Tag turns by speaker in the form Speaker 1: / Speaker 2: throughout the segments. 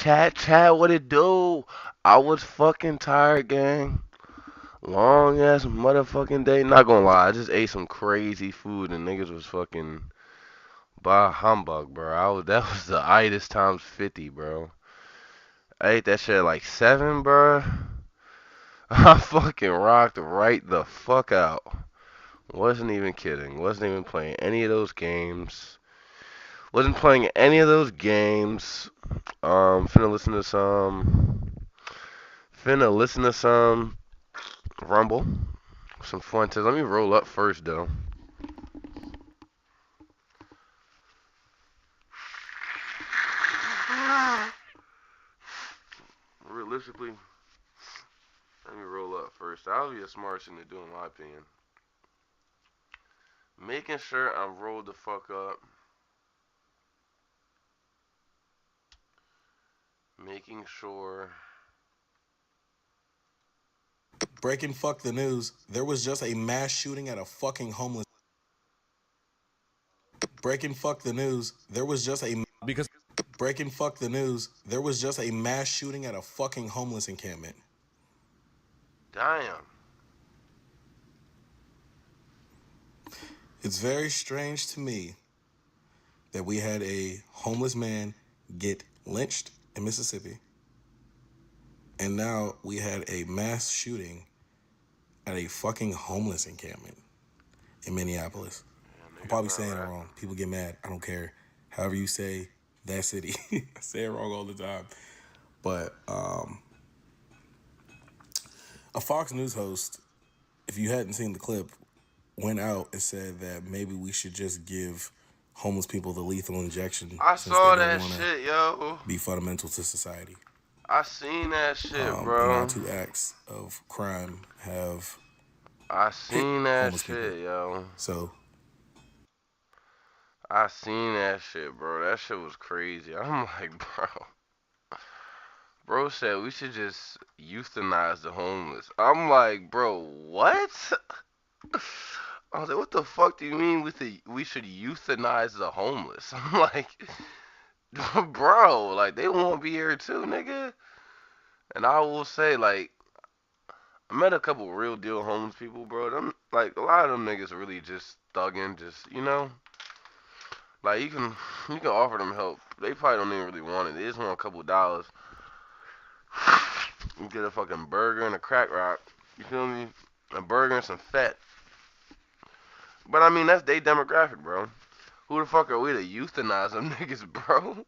Speaker 1: Chat, what it do? I was fucking tired, gang. Long ass motherfucking day. Not gonna lie, I just ate some crazy food and niggas was fucking bah humbug, bro. That was the itis times 50, bro. I ate that shit at like 7, bro. I fucking rocked right the fuck out. Wasn't even kidding. Wasn't even playing any of those games. Wasn't playing any of those games. Finna listen to some Rumble. Some fun tips. Let me roll up first, though. Realistically, let me roll up first. That would be a smart thing to do, in my opinion. Making sure I'm rolled the fuck up. Making sure.
Speaker 2: Breaking fuck the news. There was just a mass shooting at a fucking homeless. Breaking fuck the news. There was just a because breaking fuck the news. There was just a mass shooting at a fucking homeless encampment.
Speaker 1: Damn.
Speaker 2: It's very strange to me that we had a homeless man get lynched in Mississippi, and now we had a mass shooting at a fucking homeless encampment in Minneapolis.
Speaker 1: Yeah,
Speaker 2: I'm
Speaker 1: niggas
Speaker 2: probably
Speaker 1: not
Speaker 2: saying it
Speaker 1: right.
Speaker 2: wrong. People get mad. I don't care. However you say that city. I say it wrong all the time. But a Fox News host, if you hadn't seen the clip, went out and said that maybe we should just give homeless people the lethal injection
Speaker 1: I
Speaker 2: since they
Speaker 1: saw
Speaker 2: don't
Speaker 1: that
Speaker 2: want to
Speaker 1: shit, yo.
Speaker 2: be fundamental to society.
Speaker 1: I seen that shit,
Speaker 2: And now
Speaker 1: bro.
Speaker 2: 2 acts of crime have
Speaker 1: I
Speaker 2: hit
Speaker 1: seen that
Speaker 2: homeless people.
Speaker 1: shit, yo.
Speaker 2: So
Speaker 1: I seen that shit, bro. That shit was crazy. I'm like, bro. Bro said we should just euthanize the homeless. I'm like, bro, what? I was like, what the fuck do you mean we should euthanize the homeless? I'm like, bro, like they won't be here too, nigga. And I will say, like, I met a couple real deal homeless people, bro. Them, like, a lot of them niggas really just thugging, just like you can offer them help. They probably don't even really want it. They just want a couple dollars. You get a fucking burger and a crack rock. You feel me? A burger and some fat. But I mean, that's their demographic, bro. Who the fuck are we to euthanize them niggas, bro?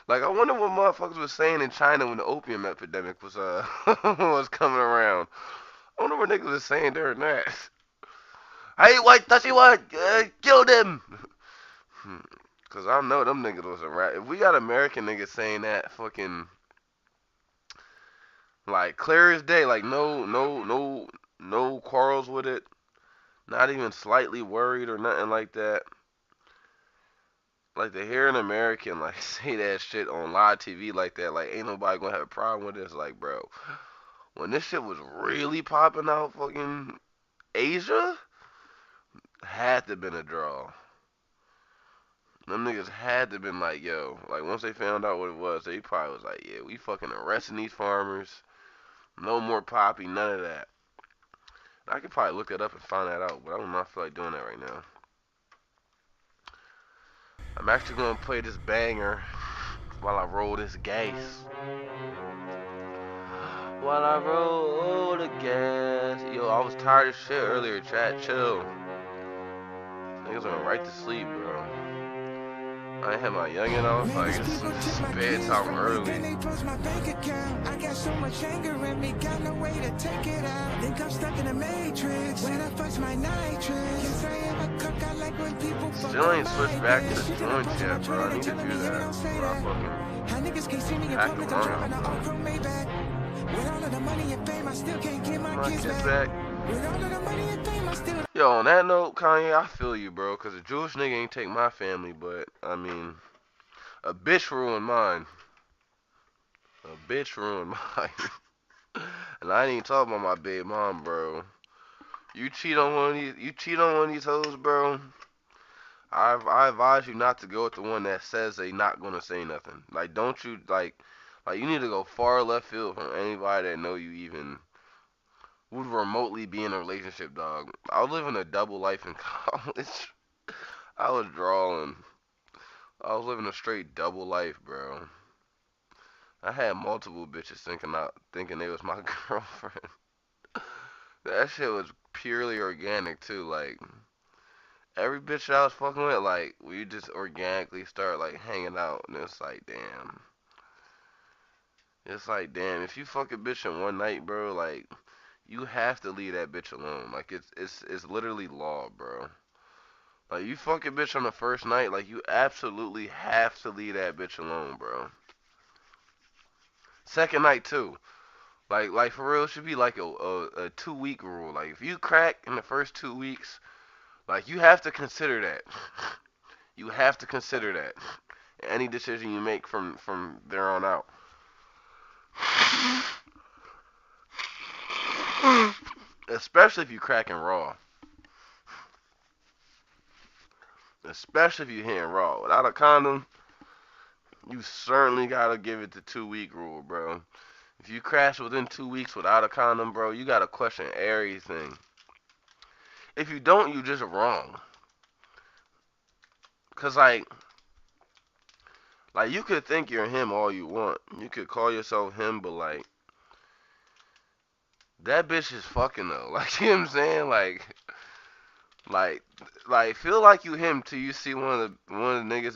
Speaker 1: Like, I wonder what motherfuckers was saying in China when the opium epidemic was was coming around. I wonder what niggas was saying during that. Hey, white touchy white, kill them. Cause I know them niggas was a rat. If we got American niggas saying that, fucking like clear as day, like no quarrels with it, not even slightly worried or nothing like that. Like to hear an American like say that shit on live TV like that, like ain't nobody gonna have a problem with it. It's like, bro, when this shit was really popping out, fucking Asia had to been a draw. Them niggas had to been like, yo, like once they found out what it was, they probably was like, yeah, we fucking arresting these farmers. No more poppy, none of that. I could probably look it up and find that out, but I do not feel like doing that right now. I'm actually gonna play this banger while I roll this gas. While I roll the gas. Yo, I was tired as shit earlier, chat. Chill. Niggas went right to sleep, bro. I had my youngin' off. Like, it's bedtime early.
Speaker 3: I got so much anger in me, got no way to take it out. Think I'm stuck in a matrix when I flex my nitrous. Yes, I am a cook. I like when people
Speaker 1: Still ain't switched back to the joints yet, bro. I need to do that. Bro, I fucking
Speaker 3: niggas can't see me in
Speaker 1: hack
Speaker 3: public.
Speaker 1: the
Speaker 3: I'm
Speaker 1: run
Speaker 3: driving
Speaker 1: out,
Speaker 3: an
Speaker 1: bro.
Speaker 3: all from Maybach. With all of the money and fame, I still can't get my kids back. With all of the money and fame, I still.
Speaker 1: Yo, on that note, Kanye, I feel you, bro. Cause a Jewish nigga ain't take my family, but I mean, a bitch ruined mine. A bitch ruined mine. And I ain't even talking about my baby mom, bro. You cheat on one of these hoes, bro. I advise you not to go with the one that says they not gonna say nothing. Like, don't you like you need to go far left field from anybody that know you even would remotely be in a relationship, dog. I was living a double life in college. I was drawing. I was living a straight double life, bro. I had multiple bitches thinking they was my girlfriend. That shit was purely organic too. Like every bitch I was fucking with, like we just organically start like hanging out, and it's like damn. It's like damn. If you fuck a bitch in one night, bro, like you have to leave that bitch alone. Like it's literally law, bro. Like you fuck a bitch on the first night, like you absolutely have to leave that bitch alone, bro. Second night too. Like for real, it should be like a 2 week rule. Like if you crack in the first 2 weeks, like you have to consider that. You have to consider that. Any decision you make from there on out. Especially if you cracking raw. Especially if you hitting raw. Without a condom, you certainly gotta give it the 2 week rule, bro. If you crash within 2 weeks without a condom, bro, you gotta question everything. If you don't, you just wrong. Cause like you could think you're him all you want. You could call yourself him, but like that bitch is fucking though. Like you know what I'm saying? Like like feel like you him till you see one of the niggas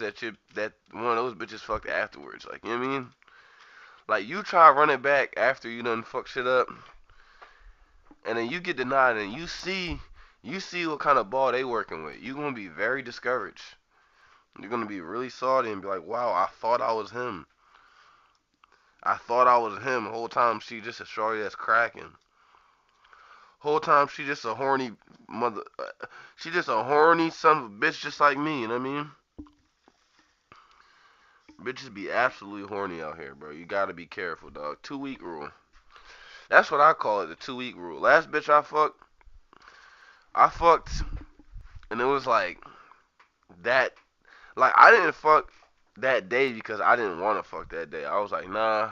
Speaker 1: that one of those bitches fucked afterwards. Like you know what I mean? Like you try to run it back after you done fuck shit up, and then you get denied, and you see what kind of ball they working with. You gonna be very discouraged. You're gonna be really salty and be like, wow, I thought I was him. I thought I was him the whole time. She just a shorty that's cracking. Whole time she just a horny mother. She just a horny son of a bitch, just like me. You know what I mean? Bitches be absolutely horny out here, bro. You gotta be careful, dog. 2 week rule. That's what I call it, the 2 week rule. Last bitch I fucked, and it was like that. Like I didn't fuck that day because I didn't want to fuck that day. I was like, nah.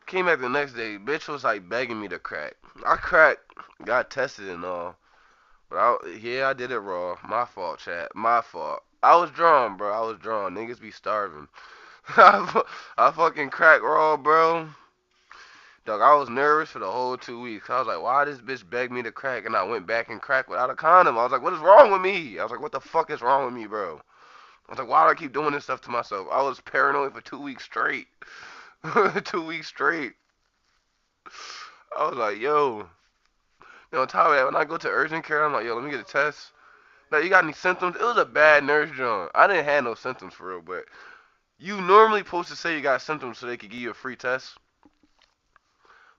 Speaker 1: Came back the next day, bitch was like begging me to crack. I cracked, got tested and all. But yeah, I did it raw. My fault, chat. My fault. I was drawn, bro. I was drawn. Niggas be starving. I fucking cracked raw, bro. Dog, I was nervous for the whole 2 weeks. I was like, why this bitch begged me to crack? And I went back and cracked without a condom. I was like, what is wrong with me? I was like, what the fuck is wrong with me, bro? I was like, why do I keep doing this stuff to myself? I was paranoid for 2 weeks straight. 2 weeks straight. I was like, yo. On top of that, when I go to urgent care, I'm like, yo, let me get a test. Like, you got any symptoms? It was a bad nurse, John. I didn't have no symptoms for real, but you normally supposed to say you got symptoms so they could give you a free test.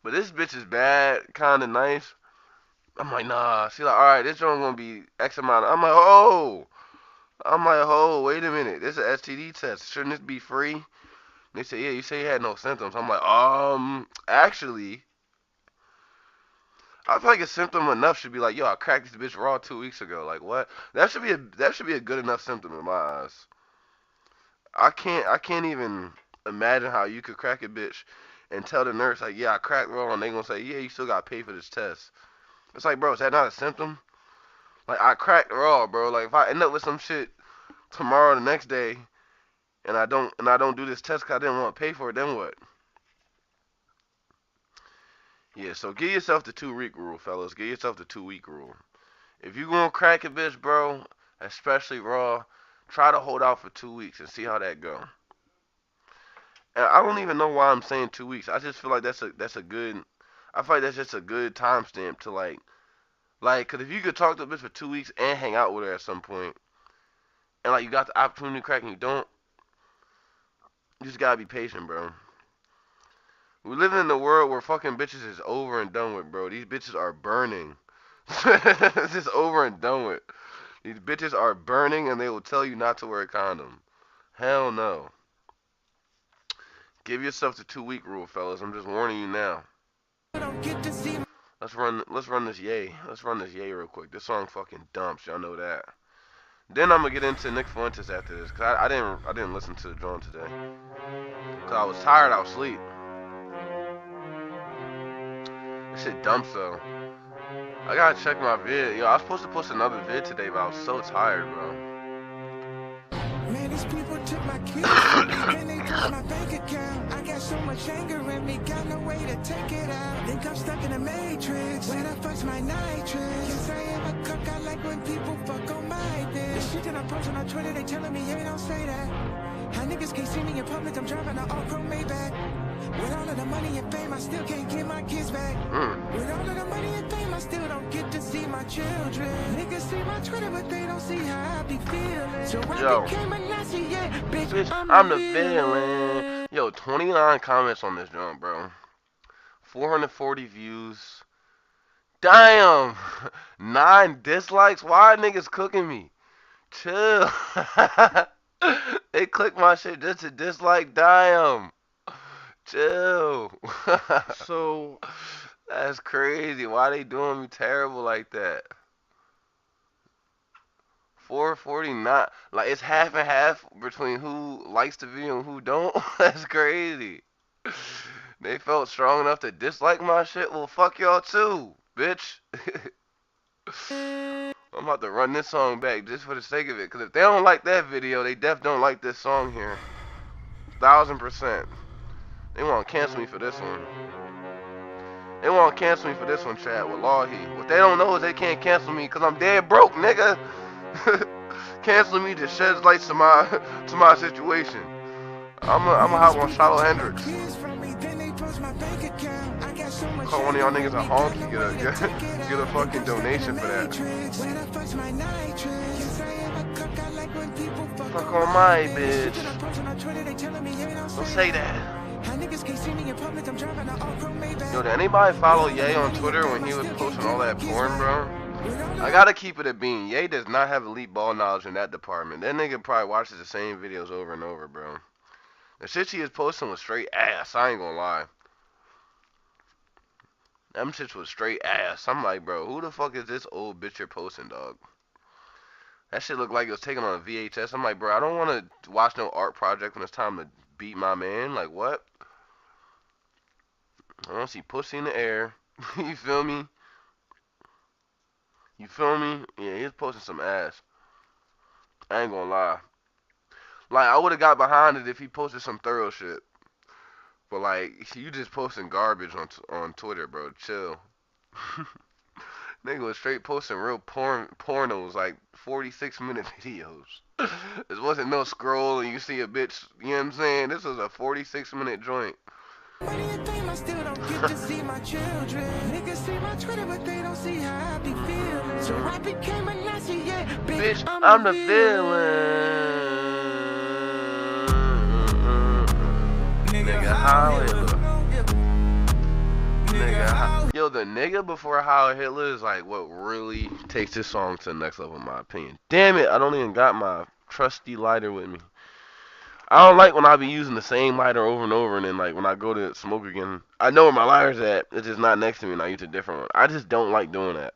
Speaker 1: But this bitch is bad, kind of nice. I'm like, nah. She's like, all right, this joint gonna be X amount. I'm like, oh, wait a minute. This is an STD test. Shouldn't this be free? They say, yeah, you say you had no symptoms. I'm like, actually, I feel like a symptom enough should be like, yo, I cracked this bitch raw 2 weeks ago. Like what? That should be a good enough symptom in my eyes. I can't even imagine how you could crack a bitch and tell the nurse like, yeah, I cracked raw, and they gonna say, yeah, you still got to pay for this test. It's like, bro, is that not a symptom? Like I cracked raw, bro. Like if I end up with some shit tomorrow, the next day, and I don't do this test because I didn't want to pay for it, then what? Yeah, so give yourself the 2 week rule, fellas. Give yourself the 2 week rule. If you gonna crack a bitch, bro, especially raw, try to hold out for 2 weeks and see how that go. And I don't even know why I'm saying 2 weeks. I just feel like that's a good. I feel like that's just a good timestamp to cause if you could talk to a bitch for 2 weeks and hang out with her at some point, and like you got the opportunity to crack and you don't, you just gotta be patient, bro. We live in a world where fucking bitches is over and done with, bro. These bitches are burning. It's just over and done with. These bitches are burning and they will tell you not to wear a condom. Hell no. Give yourself the 2 week rule, fellas. I'm just warning you now.
Speaker 3: Don't get to see
Speaker 1: Let's run this yay. Let's run this yay real quick. This song fucking dumps. Y'all know that. Then I'm gonna get into Nick Fuentes after this, cause I didn't listen to the drum today, cause I was tired. I was asleep. This shit dumb though. I gotta check my vid. Yo, I was supposed to post another vid today, but I was so tired, bro.
Speaker 3: Man, these people took my kids from me, then they took my bank account. I got so much anger in me, got no way to take it out. Think I'm stuck in a matrix, when I fuck's my nitrous. Yes, I am a cook, I like when people fuck on my bitch. The shit that I'm posting on Twitter, they telling me, hey, don't say that. How niggas can't see me in public, I'm driving an all-chrome Maybach. With all of the money and fame, I still can't get my kids back. With all of the money and fame, I still don't get to see my children. Niggas see my Twitter, but they don't see how I be feeling. So I became a Nazi, yeah, bitch, I'm the villain.
Speaker 1: Yo, 29 comments on this jump, bro. 440 views. Damn! 9 dislikes? Why are niggas cooking me? Chill. They click my shit just to dislike. Damn. Chill.
Speaker 4: So
Speaker 1: that's crazy. Why they doing me terrible like that? 449. Like, it's half and half between who likes the video and who don't. That's crazy. They felt strong enough to dislike my shit. Well, fuck y'all too, bitch. I'm about to run this song back just for the sake of it. Because if they don't like that video, they def don't like this song here. 1000%. They want to cancel me for this one. They want to cancel me for this one, chat. Wallahi. What they don't know is they can't cancel me because I'm dead broke, nigga. Canceling me just sheds light to my situation. I'm a hop on Shiloh Hendrix. Call one of y'all niggas a honky, get a fucking donation for that. Fuck on my bitch. Don't say that. Yo, did anybody follow Ye on Twitter when he was posting all that porn, bro? I gotta keep it a bean. Ye does not have elite ball knowledge in that department. That nigga probably watches the same videos over and over, bro. The shit he is posting was straight ass. I ain't gonna lie. Them shits was straight ass. I'm like, bro, who the fuck is this old bitch you're posting, dog? That shit looked like it was taken on a VHS. I'm like, bro, I don't want to watch no art project when it's time to beat my man. Like, what? I don't see pussy in the air. You feel me? You feel me? Yeah, he's posting some ass. I ain't gonna lie. Like, I would have got behind it if he posted some thorough shit. But, like, you just posting garbage on Twitter, bro. Chill. Nigga was straight posting real pornos, like 46-minute videos. This wasn't no scroll and you see a bitch, you know what I'm saying? This was a 46-minute joint.
Speaker 3: Money and fame, I still don't get to see my children. Niggas see my Twitter, but they don't see how I be feeling. So I became a Nazi, yeah, bitch,
Speaker 1: I'm the villain. Nigga, how Hitler? Nigga, yo, the nigga before How Hitler is like what really takes this song to the next level, in my opinion. Damn it, I don't even got my trusty lighter with me. I don't like when I be using the same lighter over and over, and then like when I go to smoke again, I know where my lighter's at. It's just not next to me, and I use a different one. I just don't like doing that.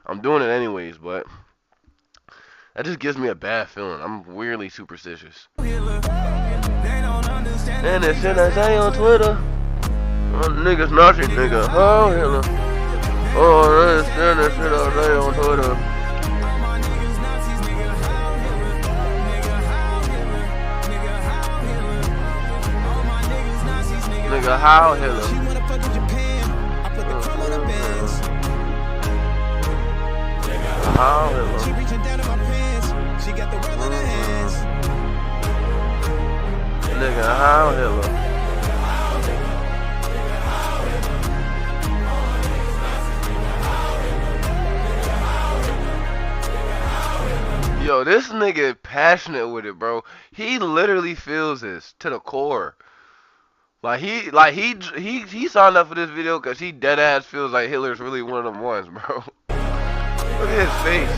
Speaker 1: I'm doing it anyways, but that just gives me a bad feeling. I'm weirdly superstitious. And this shit I say on Twitter, niggas Nazi, nigga, oh Hitler. Oh, I understand that shit I say on Twitter. Nigga, how Hitler?
Speaker 3: She wanna fuck in Japan. I put the chrome on her bands.
Speaker 1: How Hitler?
Speaker 3: She reaching down in my pants. She got the world in her hands.
Speaker 1: Nigga, how Hitler? Yo, this nigga passionate with it, bro. He literally feels this to the core. He signed up for this video because he dead ass feels like Hitler's really one of them ones, bro. Look at his face.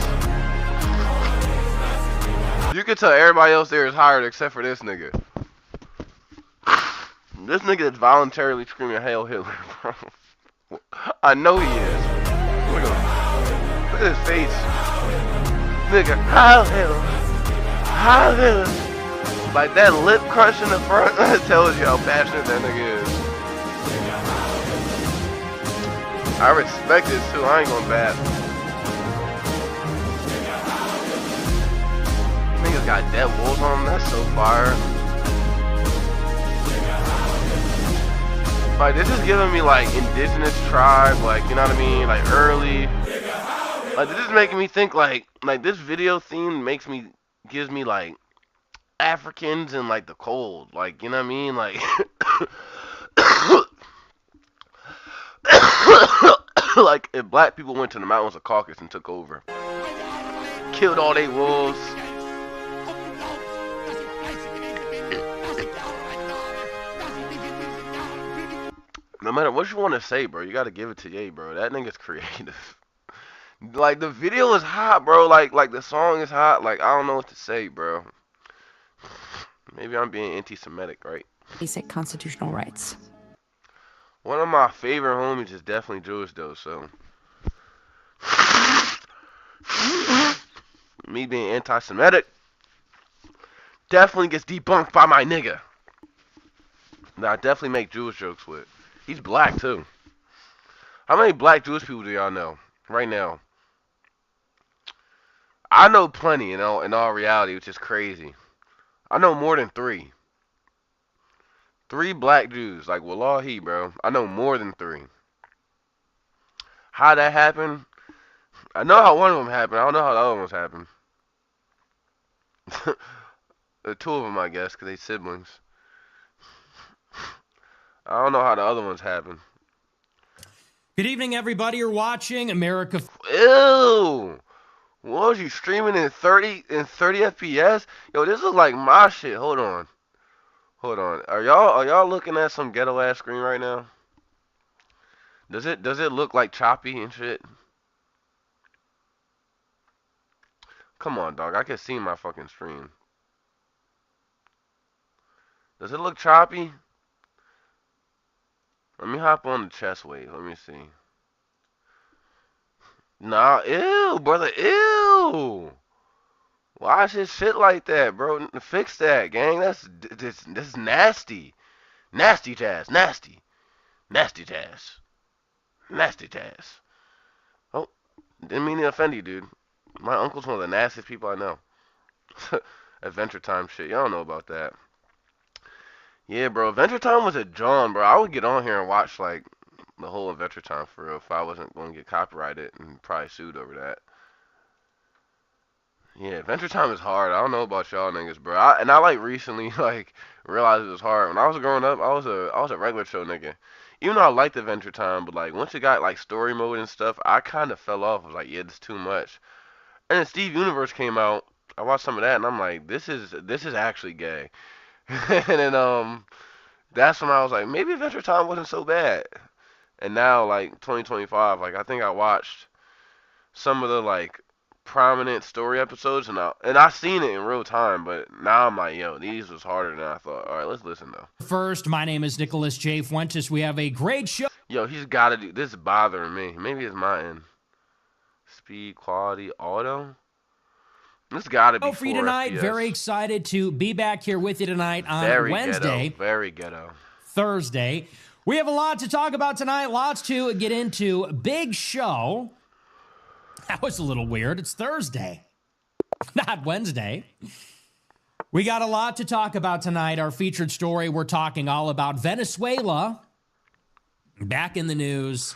Speaker 1: You can tell everybody else there is hired except for this nigga. This nigga is voluntarily screaming Hail Hitler, bro. I know he is. Look at his face. Nigga, Heil. Like that lip crunch in the front tells you how passionate that nigga is. I respect it too, I ain't gonna bat. Niggas got dead wolves on them, that's so fire. Like, this is giving me, like, indigenous tribe, like, you know what I mean? Like, early. Like, this is making me think, like this video theme gives me, like, Africans and, like, the cold. Like, you know what I mean? Like, like, if black people went to the mountains of Caucasus and took over. Killed all they wolves. No matter what you want to say, bro, you gotta give it to Ye, bro. That nigga's creative. Like, the video is hot, bro. Like the song is hot. Like, I don't know what to say, bro. Maybe I'm being anti-Semitic, right?
Speaker 5: Basic constitutional rights.
Speaker 1: One of my favorite homies is definitely Jewish, though, so. Me being anti-Semitic definitely gets debunked by my nigga. That I definitely make Jewish jokes with. He's black, too. How many black Jewish people do y'all know right now? I know plenty, in all reality, which is crazy. I know more than 3. 3 black Jews, like Wallahi, bro. I know more than 3. How that happened? I know how one of them happened. I don't know how the other ones happened. The 2 of them, I guess, because they siblings. I don't know how the other ones happened.
Speaker 6: Good evening, everybody. You're watching America.
Speaker 1: Ew! What was you streaming in 30 FPS? Yo, this is like my shit. Hold on. Are y'all looking at some ghetto ass screen right now? Does it look like choppy and shit? Come on, dog. I can see my fucking stream. Does it look choppy? Let me hop on the chest wave. Let me see. Nah, ew, brother, ew. Why is shit like that, bro? Fix that, gang. That's nasty. Nasty jazz. Nasty. Nasty jazz. Nasty jazz. Oh, didn't mean to offend you, dude. My uncle's one of the nastiest people I know. Adventure Time shit. Y'all don't know about that. Yeah, bro. Adventure Time was a John, bro. I would get on here and watch, like, the whole Adventure Time for real if I wasn't going to get copyrighted and probably sued over that. Yeah, Adventure Time is hard. I don't know about y'all niggas, bro. I like recently like realized it was hard. When I was growing up, I was a regular show nigga. Even though I liked Adventure Time, but like once it got like story mode and stuff, I kind of fell off. I was like, yeah, this is too much. And then Steve Universe came out. I watched some of that, and I'm like, this is actually gay. And then that's when I was like, maybe Adventure Time wasn't so bad. And now like 2025, like I think I watched some of the like prominent story episodes, and I seen it in real time, but now I'm like, yo, these was harder than I thought. All right, let's listen though.
Speaker 6: First, my name is Nicholas J. Fuentes. We have a great show.
Speaker 1: Yo, he's got to do this. Is bothering me. Maybe it's my end. Speed, quality, auto. This got to be
Speaker 6: for you tonight.
Speaker 1: FPS.
Speaker 6: Very excited to be back here with you tonight on
Speaker 1: Very
Speaker 6: Wednesday.
Speaker 1: Ghetto. Very ghetto.
Speaker 6: Thursday. We have a lot to talk about tonight. Lots to get into. Big show. That was a little weird. It's Thursday, not Wednesday. We got a lot to talk about tonight. Our featured story, we're talking all about Venezuela. Back in the news.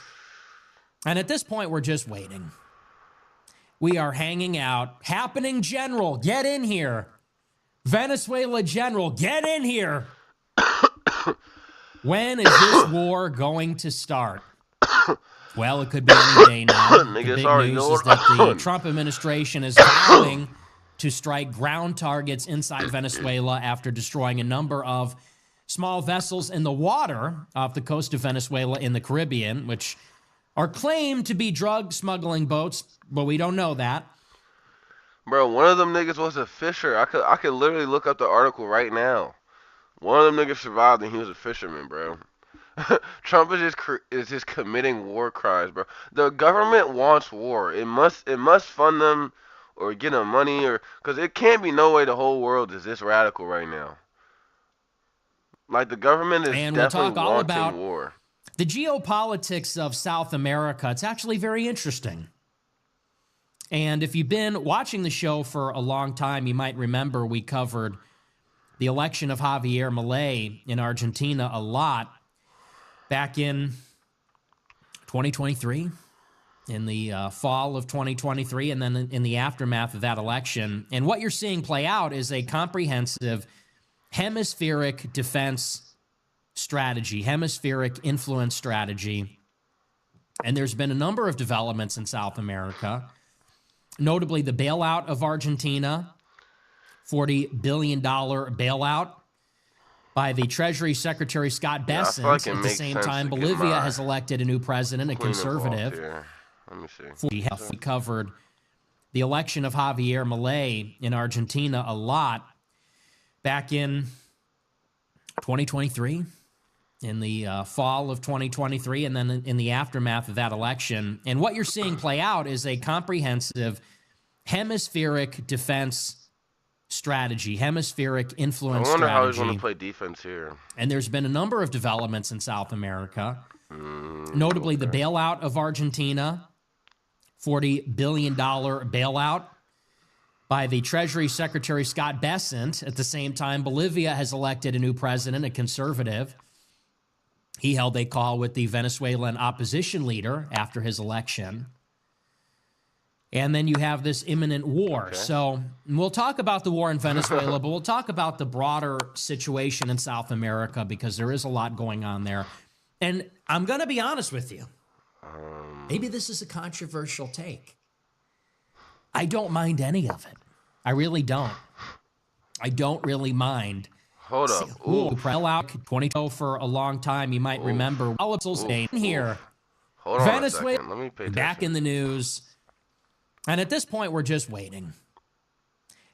Speaker 6: And at this point, we're just waiting. We are hanging out. Happening General, get in here. Venezuela General, get in here. When is this war going to start? Well, it could be any day now. The big news is that the Trump administration is vowing to strike ground targets inside Venezuela after destroying a number of small vessels in the water off the coast of Venezuela in the Caribbean, which are claimed to be drug smuggling boats, but we don't know that.
Speaker 1: Bro, one of them niggas was a fisher. I could literally look up the article right now. One of them niggas survived and he was a fisherman, bro. Trump is just committing war crimes, bro. The government wants war. It must fund them or getting money, or because it can't be no way the whole world is this radical right now. Like the government is
Speaker 6: And we'll
Speaker 1: definitely
Speaker 6: talk all
Speaker 1: wanting
Speaker 6: about
Speaker 1: war.
Speaker 6: the geopolitics of South America. It's actually very interesting. And if you've been watching the show for a long time, you might remember we covered the election of Javier Milei in Argentina a lot back in 2023, in the fall of 2023, and then in the aftermath of that election. And what you're seeing play out is a comprehensive hemispheric defense strategy, hemispheric influence strategy. And there's been a number of developments in South America, notably the bailout of Argentina, $40 billion bailout by the Treasury Secretary Scott Bessent. At the same time, Bolivia has elected a new president, a conservative.
Speaker 1: Let me see.
Speaker 6: We covered the election of Javier Milei in Argentina a lot back in 2023, in the fall of 2023, and then in the aftermath of that election. And what you're seeing play out is a comprehensive hemispheric defense strategy, hemispheric influence strategy.
Speaker 1: I wonder how he's going to play defense here.
Speaker 6: And there's been a number of developments in South America, notably the bailout of Argentina, $40 billion bailout by the Treasury Secretary Scott Bessent. At the same time, Bolivia has elected a new president, a conservative. He held a call with the Venezuelan opposition leader after his election. And then you have this imminent war. Okay. So we'll talk about the war in Venezuela, but we'll talk about the broader situation in South America because there is a lot going on there. And I'm going to be honest with you. Maybe this is a controversial take. I don't mind any of it. I really don't. I don't really mind.
Speaker 1: Hold up.
Speaker 6: Out 22 for a long time. You might remember. Here.
Speaker 1: Hold on
Speaker 6: Venezuela,
Speaker 1: a second. Let me pay attention.
Speaker 6: Back in the news. And at this point, we're just waiting.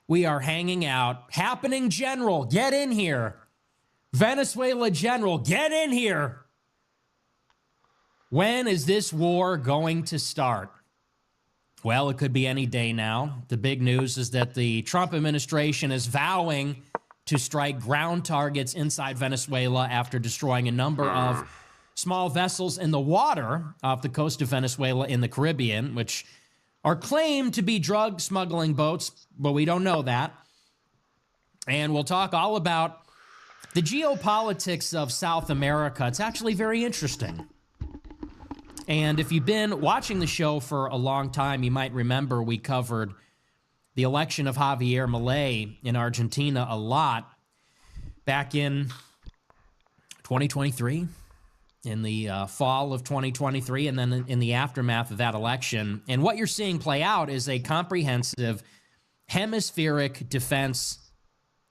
Speaker 6: We are hanging out. Happening General, get in here. Venezuela General, get in here. When is this war going to start? Well, it could be any day now. The big news is that the Trump administration is vowing to strike ground targets inside Venezuela after destroying a number of small vessels in the water off the coast of Venezuela in the Caribbean, which are claimed to be drug smuggling boats, but we don't know that. And we'll talk all about the geopolitics of South America. It's actually very interesting. And if you've been watching the show for a long time, you might remember we covered the election of Javier Milei in Argentina a lot back in 2023, in the fall of 2023, and then in the aftermath of that election. And what you're seeing play out is a comprehensive hemispheric defense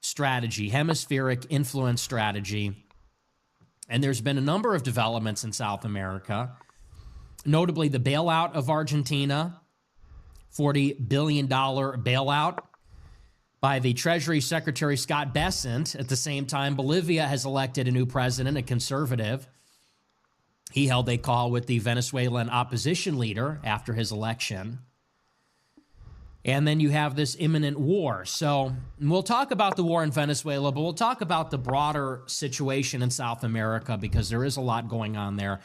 Speaker 6: strategy, hemispheric influence strategy. And there's been a number of developments in South America, notably the bailout of Argentina, $40 billion bailout by the Treasury Secretary Scott Bessent. At the same time, Bolivia has elected a new president, a conservative. He held a call with the Venezuelan opposition leader after his election. And then you have this imminent war. So we'll talk about the war in Venezuela, but we'll talk about the broader situation in South America because there is a lot going on there.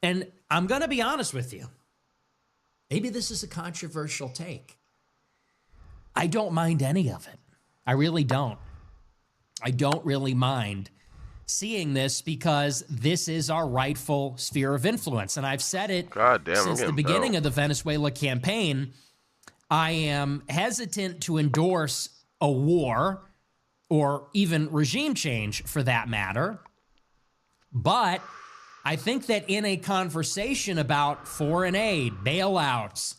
Speaker 6: And I'm going to be honest with you. Maybe this is a controversial take. I don't mind any of it. I really don't. I don't really mind seeing this because this is our rightful sphere of influence. And I've said it since the beginning of the Venezuela campaign. I am hesitant to endorse a war or even regime change for that matter. But I think that in a conversation about foreign aid, bailouts,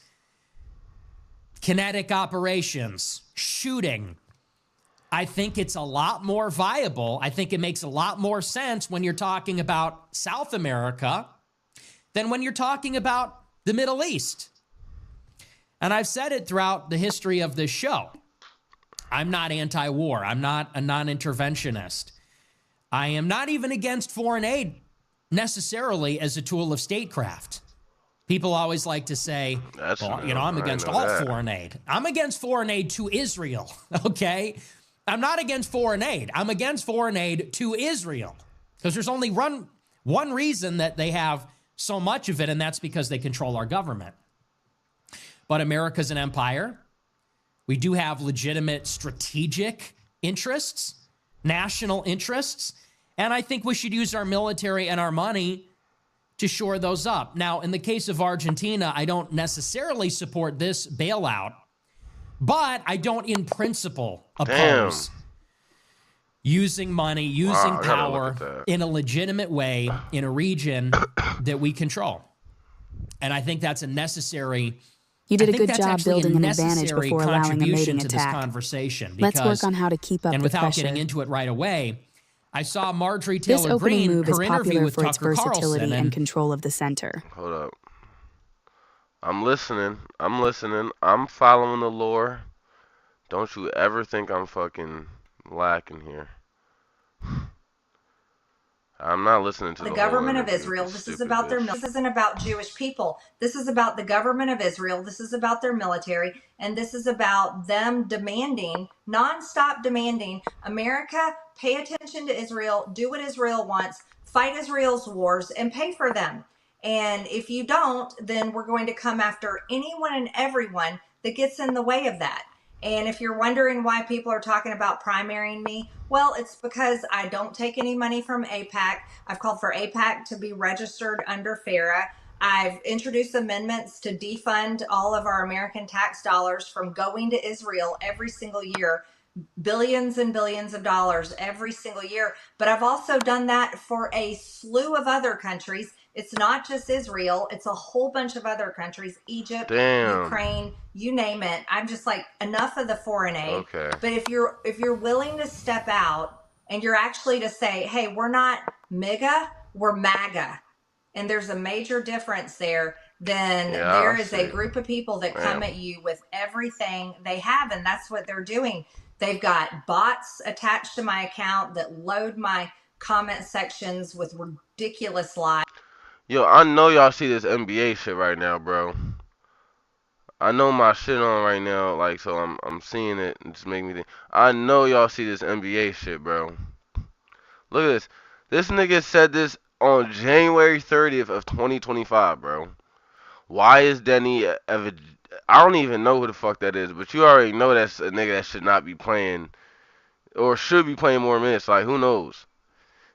Speaker 6: kinetic operations, shooting, I think it's a lot more viable. I think it makes a lot more sense when you're talking about South America than when you're talking about the Middle East. And I've said it throughout the history of this show. I'm not anti-war. I'm not a non-interventionist. I am not even against foreign aid necessarily as a tool of statecraft. People always like to say,
Speaker 1: That's
Speaker 6: well,
Speaker 1: new.
Speaker 6: I'm
Speaker 1: I didn't
Speaker 6: against
Speaker 1: know
Speaker 6: all
Speaker 1: that.
Speaker 6: foreign aid. I'm against foreign aid to Israel, okay? I'm not against foreign aid. I'm against foreign aid to Israel because there's only one reason that they have so much of it, and that's because they control our government. But America's an empire. We do have legitimate strategic interests, national interests, and I think we should use our military and our money to shore those up. Now, in the case of Argentina, I don't necessarily support this bailout, but I don't in principle oppose using money, using
Speaker 1: I gotta look at
Speaker 6: power
Speaker 1: that.
Speaker 6: in a legitimate way in a region that we control. And I think that's a necessary
Speaker 5: You did
Speaker 6: I
Speaker 5: a
Speaker 6: think
Speaker 5: good
Speaker 6: that's
Speaker 5: job
Speaker 6: actually
Speaker 5: building
Speaker 6: a
Speaker 5: an advantage
Speaker 6: necessary
Speaker 5: before allowing a
Speaker 6: contribution
Speaker 5: mating
Speaker 6: to this
Speaker 5: attack.
Speaker 6: conversation.
Speaker 5: Let's
Speaker 6: Because,
Speaker 5: work on how to keep up
Speaker 6: and
Speaker 5: the
Speaker 6: without
Speaker 5: pressure.
Speaker 6: getting into it right away, I saw Marjorie
Speaker 5: This
Speaker 6: Taylor
Speaker 5: opening
Speaker 6: Greene,
Speaker 5: move is
Speaker 6: her interview
Speaker 5: popular
Speaker 6: with
Speaker 5: for its
Speaker 6: Tucker
Speaker 5: versatility
Speaker 6: Carlson,
Speaker 5: and
Speaker 6: and
Speaker 5: control of the center.
Speaker 1: Hold up. I'm listening. I'm following the lore. Don't you ever think I'm fucking lacking here. I'm not listening to
Speaker 7: the
Speaker 1: the
Speaker 7: government
Speaker 1: whole
Speaker 7: of
Speaker 1: interview
Speaker 7: Israel.
Speaker 1: with this
Speaker 7: This is
Speaker 1: stupid
Speaker 7: about their.
Speaker 1: bitch.
Speaker 7: This isn't about Jewish people. This is about the government of Israel. This is about their military, and this is about them demanding, nonstop demanding, America pay attention to Israel, do what Israel wants, fight Israel's wars, and pay for them. And if you don't, then we're going to come after anyone and everyone that gets in the way of that. And if you're wondering why people are talking about primarying me, well, it's because I don't take any money from AIPAC. I've called for AIPAC to be registered under FARA. I've introduced amendments to defund all of our American tax dollars from going to Israel every single year, billions and billions of dollars every single year. But I've also done that for a slew of other countries. It's not just Israel, it's a whole bunch of other countries, Egypt,
Speaker 1: Damn.
Speaker 7: Ukraine, you name it. I'm just like, enough of the foreign aid.
Speaker 1: Okay.
Speaker 7: But if you're willing to step out and you're actually to say, hey, we're not MIGA, we're MAGA, and there's a major difference there, then there is a group of people that come at you with everything they have, and that's what they're doing. They've got bots attached to my account that load my comment sections with ridiculous lies.
Speaker 1: Yo, I know y'all see this NBA shit right now, bro. I know my shit on right now, like, so I'm seeing it and just making me think. I know y'all see this NBA shit, bro. Look at this. This nigga said this on January 30th of 2025, bro. Why is Denny I don't even know who the fuck that is, but you already know that's a nigga that should not be playing or should be playing more minutes. Like, who knows?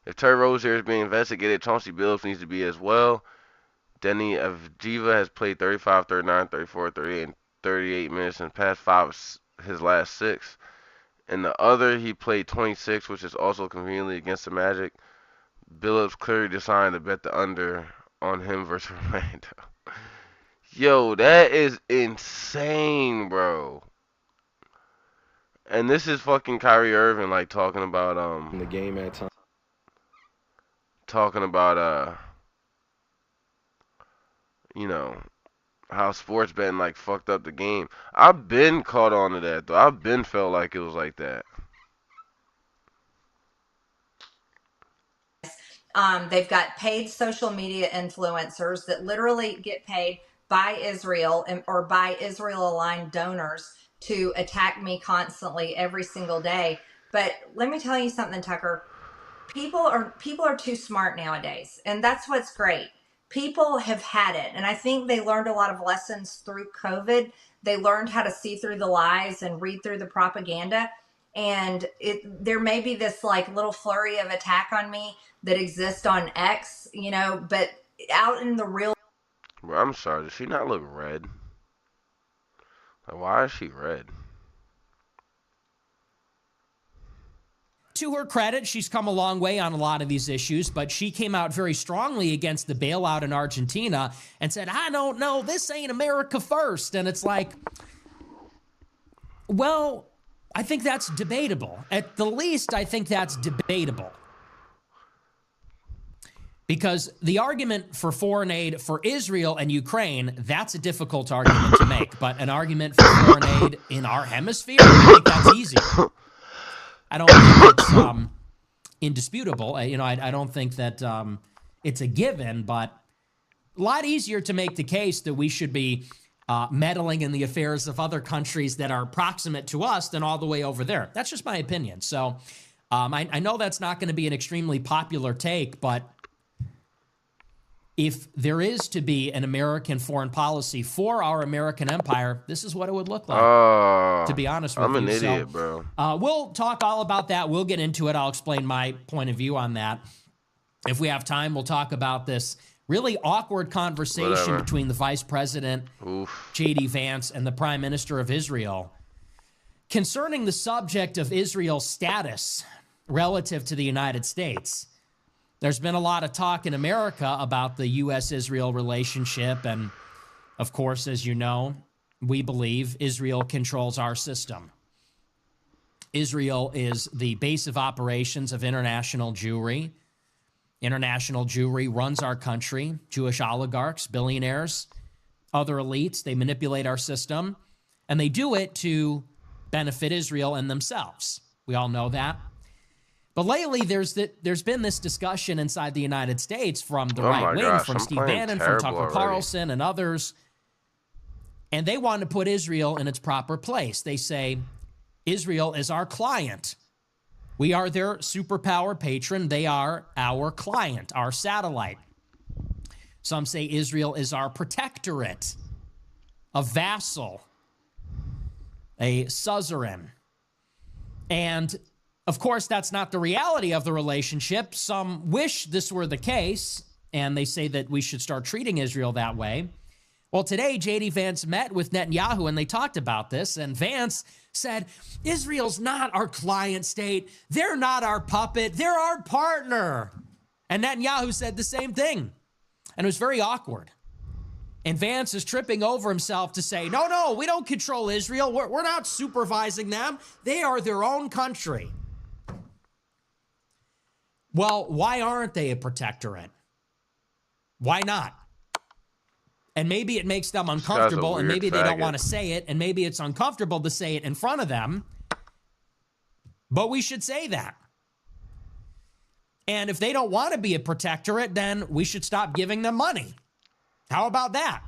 Speaker 1: If Terry Rozier is being investigated, Chauncey Billups needs to be as well. Denny Avdiva has played 35, 39, 34, 38, and 38 minutes in the past 5 of his last 6. In the other, he played 26, which is also conveniently against the Magic. Billups clearly decided to bet the under on him versus Orlando. Yo, that is insane, bro. And this is fucking Kyrie Irving, like, talking about
Speaker 8: the game at times.
Speaker 1: talking about you know, how sports betting like fucked up the game. I've been caught on to that though. I've been felt like it was like that.
Speaker 7: They've got paid social media influencers that literally get paid by Israel or by Israel aligned donors to attack me constantly every single day. But let me tell you something, Tucker. People are too smart nowadays, and that's what's great. People have had it, and I think they learned a lot of lessons through COVID. They learned how to see through the lies and read through the propaganda. And there may be this like little flurry of attack on me that exists on X, but out in the real.
Speaker 1: Bro, I'm sorry. Does she not look red? Like, why is she red?
Speaker 6: To her credit, she's come a long way on a lot of these issues, but she came out very strongly against the bailout in Argentina and said, I don't know, this ain't America first. And it's like, well, I think that's debatable. At the least, I think that's debatable. Because the argument for foreign aid for Israel and Ukraine, that's a difficult argument to make. But an argument for foreign aid in our hemisphere, I think that's easy. I don't think it's indisputable. I don't think that it's a given, but a lot easier to make the case that we should be meddling in the affairs of other countries that are proximate to us than all the way over there. That's just my opinion. So I know that's not going to be an extremely popular take, but if there is to be an American foreign policy for our American empire, this is what it would look like, to be honest with you.
Speaker 1: I'm an idiot, bro.
Speaker 6: We'll talk all about that. We'll get into it. I'll explain my point of view on that. If we have time, we'll talk about this really awkward conversation between the Vice President, J.D. Vance, and the Prime Minister of Israel concerning the subject of Israel's status relative to the United States. There's been a lot of talk in America about the U.S.-Israel relationship, and of course, as you know, we believe Israel controls our system. Israel is the base of operations of international Jewry. International Jewry runs our country. Jewish oligarchs, billionaires, other elites, they manipulate our system, and they do it to benefit Israel and themselves. We all know that. But lately, there's been this discussion inside the United States from the right wing, from Steve Bannon, from Tucker Carlson, and others, and they want to put Israel in its proper place. They say, Israel is our client. We are their superpower patron. They are our client, our satellite. Some say Israel is our protectorate, a vassal, a suzerain. And of course, that's not the reality of the relationship. Some wish this were the case, and they say that we should start treating Israel that way. Well, today, J.D. Vance met with Netanyahu, and they talked about this, and Vance said, Israel's not our client state. They're not our puppet. They're our partner. And Netanyahu said the same thing, and it was very awkward. And Vance is tripping over himself to say, no, we don't control Israel. We're not supervising them. They are their own country. Well, why aren't they a protectorate? Why not? And maybe it makes them uncomfortable, and maybe they don't want to say it, and maybe it's uncomfortable to say it in front of them, but we should say that. And if they don't want to be a protectorate, then we should stop giving them money. How about that?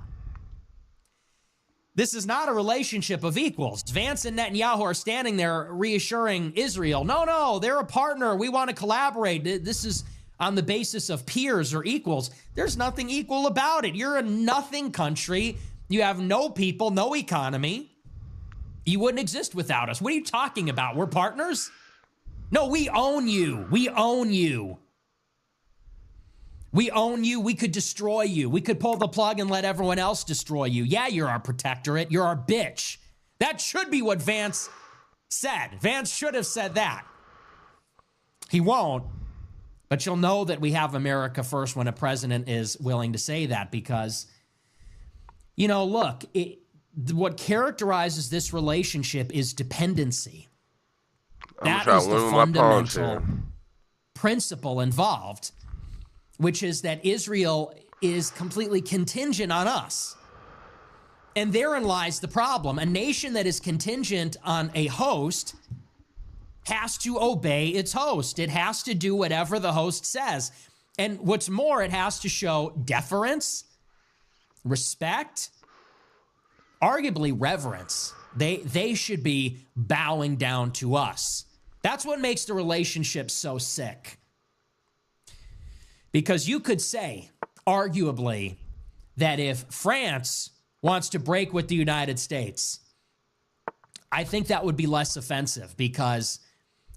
Speaker 6: This is not a relationship of equals. Vance and Netanyahu are standing there reassuring Israel, no, they're a partner. We want to collaborate. This is on the basis of peers or equals. There's nothing equal about it. You're a nothing country. You have no people, no economy. You wouldn't exist without us. What are you talking about? We're partners? No, we own you. We own you. We own you. We could destroy you. We could pull the plug and let everyone else destroy you. Yeah, you're our protectorate. You're our bitch. That should be what Vance said. Vance should have said that. He won't. But you'll know that we have America first when a president is willing to say that because, look, what characterizes this relationship is dependency. That is the fundamental principle involved, which is that Israel is completely contingent on us. And therein lies the problem. A nation that is contingent on a host has to obey its host. It has to do whatever the host says. And what's more, it has to show deference, respect, arguably reverence. They should be bowing down to us. That's what makes the relationship so sick. Because you could say, arguably, that if France wants to break with the United States, I think that would be less offensive because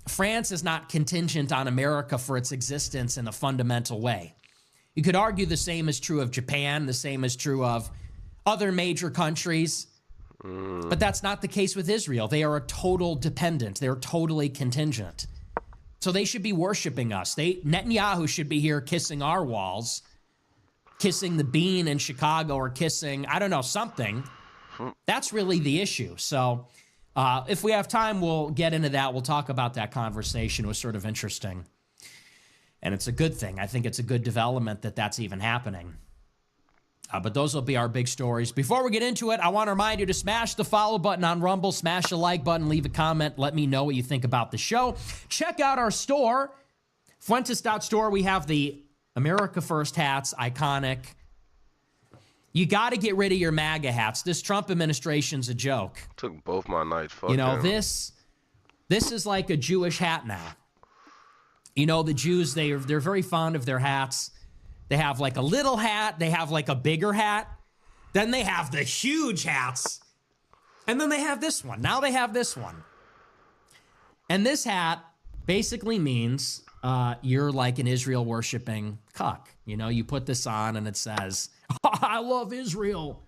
Speaker 6: France is not contingent on America for its existence in a fundamental way. You could argue the same is true of Japan, the same is true of other major countries, but that's not the case with Israel. They are a total dependent. They're totally contingent. So they should be worshiping us. Netanyahu should be here kissing our walls, kissing the bean in Chicago or kissing, I don't know, something. That's really the issue. So if we have time, we'll get into that. We'll talk about that conversation. It was sort of interesting. And it's a good thing. I think it's a good development that that's even happening. But those will be our big stories. Before we get into it, I want to remind you to smash the follow button on Rumble, smash the like button, leave a comment. Let me know what you think about the show. Check out our store, Fuentes.store. We have the America First hats, iconic. You got to get rid of your MAGA hats. This Trump administration's a joke.
Speaker 1: Took both my nights. Fuck
Speaker 6: You know,
Speaker 1: him.
Speaker 6: this is like a Jewish hat now. You know, the Jews, they're very fond of their hats. They have like a little hat. They have like a bigger hat. Then they have the huge hats. And then they have this one. Now they have this one. And this hat basically means you're like an Israel worshiping cuck. You know, you put this on and it says, I love Israel.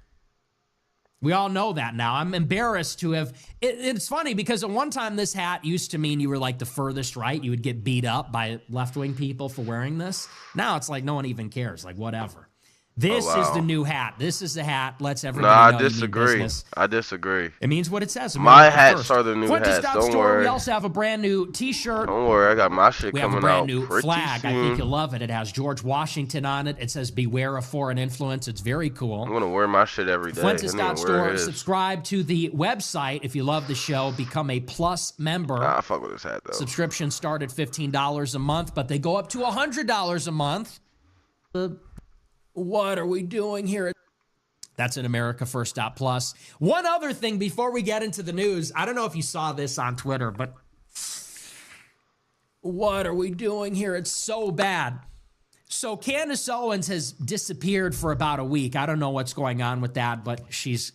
Speaker 6: We all know that now. I'm embarrassed to have. It's funny because at one time this hat used to mean you were like the furthest right. You would get beat up by left-wing people for wearing this. Now it's like no one even cares. Like whatever. This is the new hat. This is the hat. Lets everybody know.
Speaker 1: I disagree. I disagree.
Speaker 6: It means what it says.
Speaker 1: My hats are the new hats. Don't
Speaker 6: Store,
Speaker 1: worry.
Speaker 6: We also have a brand new T-shirt.
Speaker 1: Don't worry. I got my shit
Speaker 6: we have
Speaker 1: coming
Speaker 6: a brand
Speaker 1: out
Speaker 6: new
Speaker 1: pretty
Speaker 6: flag.
Speaker 1: soon.
Speaker 6: I think you'll love it. It has George Washington on it. It says "Beware of foreign influence." It's very cool.
Speaker 1: I'm gonna wear my shit every day.
Speaker 6: Store. Subscribe to the website if you love the show. Become a Plus member.
Speaker 1: I fuck with this hat though.
Speaker 6: Subscriptions start at $15 a month, but they go up to $100 a month. What are we doing here? That's an America First Plus. One other thing before we get into the news. I don't know if you saw this on Twitter, but what are we doing here? It's so bad. So Candace Owens has disappeared for about a week. I don't know what's going on with that, but she's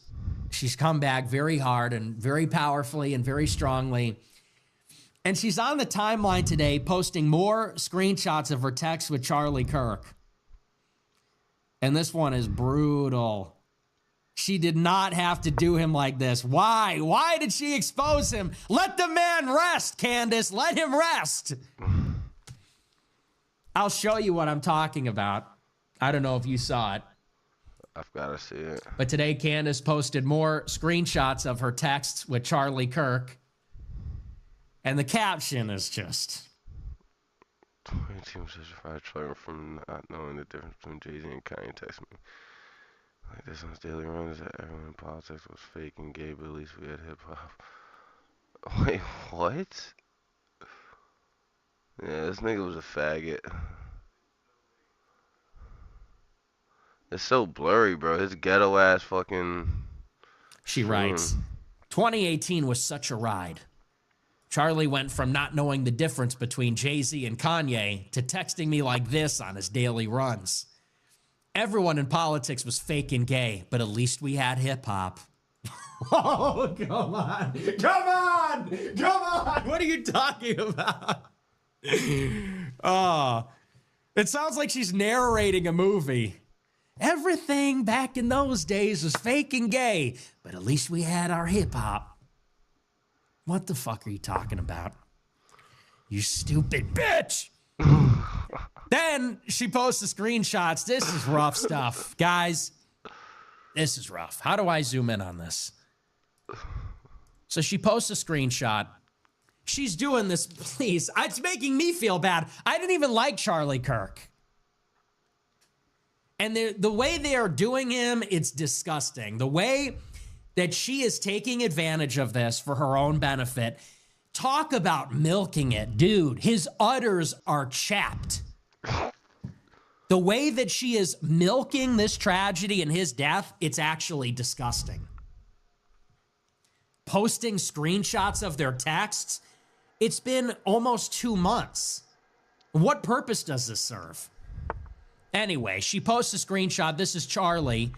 Speaker 6: come back very hard and very powerfully and very strongly. And she's on the timeline today posting more screenshots of her text with Charlie Kirk. And this one is brutal. She did not have to do him like this. Why? Why did she expose him? Let the man rest, Candace. Let him rest. I'll show you what I'm talking about. I don't know if you saw it.
Speaker 1: I've got to see it.
Speaker 6: But today, Candace posted more screenshots of her texts with Charlie Kirk. And the caption is just...
Speaker 1: 20 teams justified Charlie from not knowing the difference between Jay-Z and Kanye text me. Like this on his daily run is that everyone in politics was fake and gay, but at least we had hip-hop. Wait, what? Yeah, this nigga was a faggot. It's so blurry, bro. His ghetto ass fucking...
Speaker 6: She writes, 2018 was such a ride. Charlie went from not knowing the difference between Jay-Z and Kanye to texting me like this on his daily runs. Everyone in politics was fake and gay, but at least we had hip-hop. Oh, come on. Come on. Come on. What are you talking about? Oh, it sounds like she's narrating a movie. Everything back in those days was fake and gay, but at least we had our hip-hop. What the fuck are you talking about? You stupid bitch! Then she posts the screenshots. This is rough stuff. Guys, this is rough. How do I zoom in on this? So she posts a screenshot. She's doing this, please. It's making me feel bad. I didn't even like Charlie Kirk. And the way they are doing him, it's disgusting. The way that she is taking advantage of this for her own benefit. Talk about milking it. Dude, his udders are chapped. The way that she is milking this tragedy and his death, it's actually disgusting. Posting screenshots of their texts, it's been almost 2 months. What purpose does this serve? Anyway, she posts a screenshot. This is Charlie.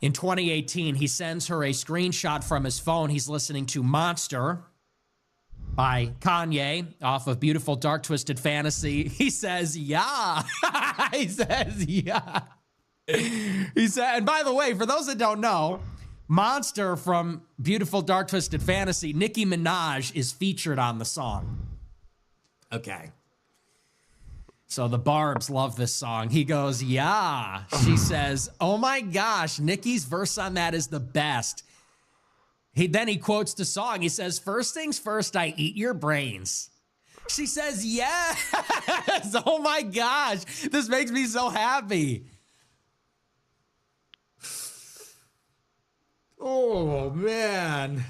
Speaker 6: In 2018, he sends her a screenshot from his phone. He's listening to Monster by Kanye off of Beautiful Dark Twisted Fantasy. He says, yeah. He says, yeah. He said, and by the way, for those that don't know, Monster from Beautiful Dark Twisted Fantasy, Nicki Minaj is featured on the song. Okay. So the Barbs love this song. He goes, yeah. She says, oh my gosh, Nicki's verse on that is the best. Then he quotes the song. He says, first things first, I eat your brains. She says, yes. Oh my gosh. This makes me so happy. Oh, man.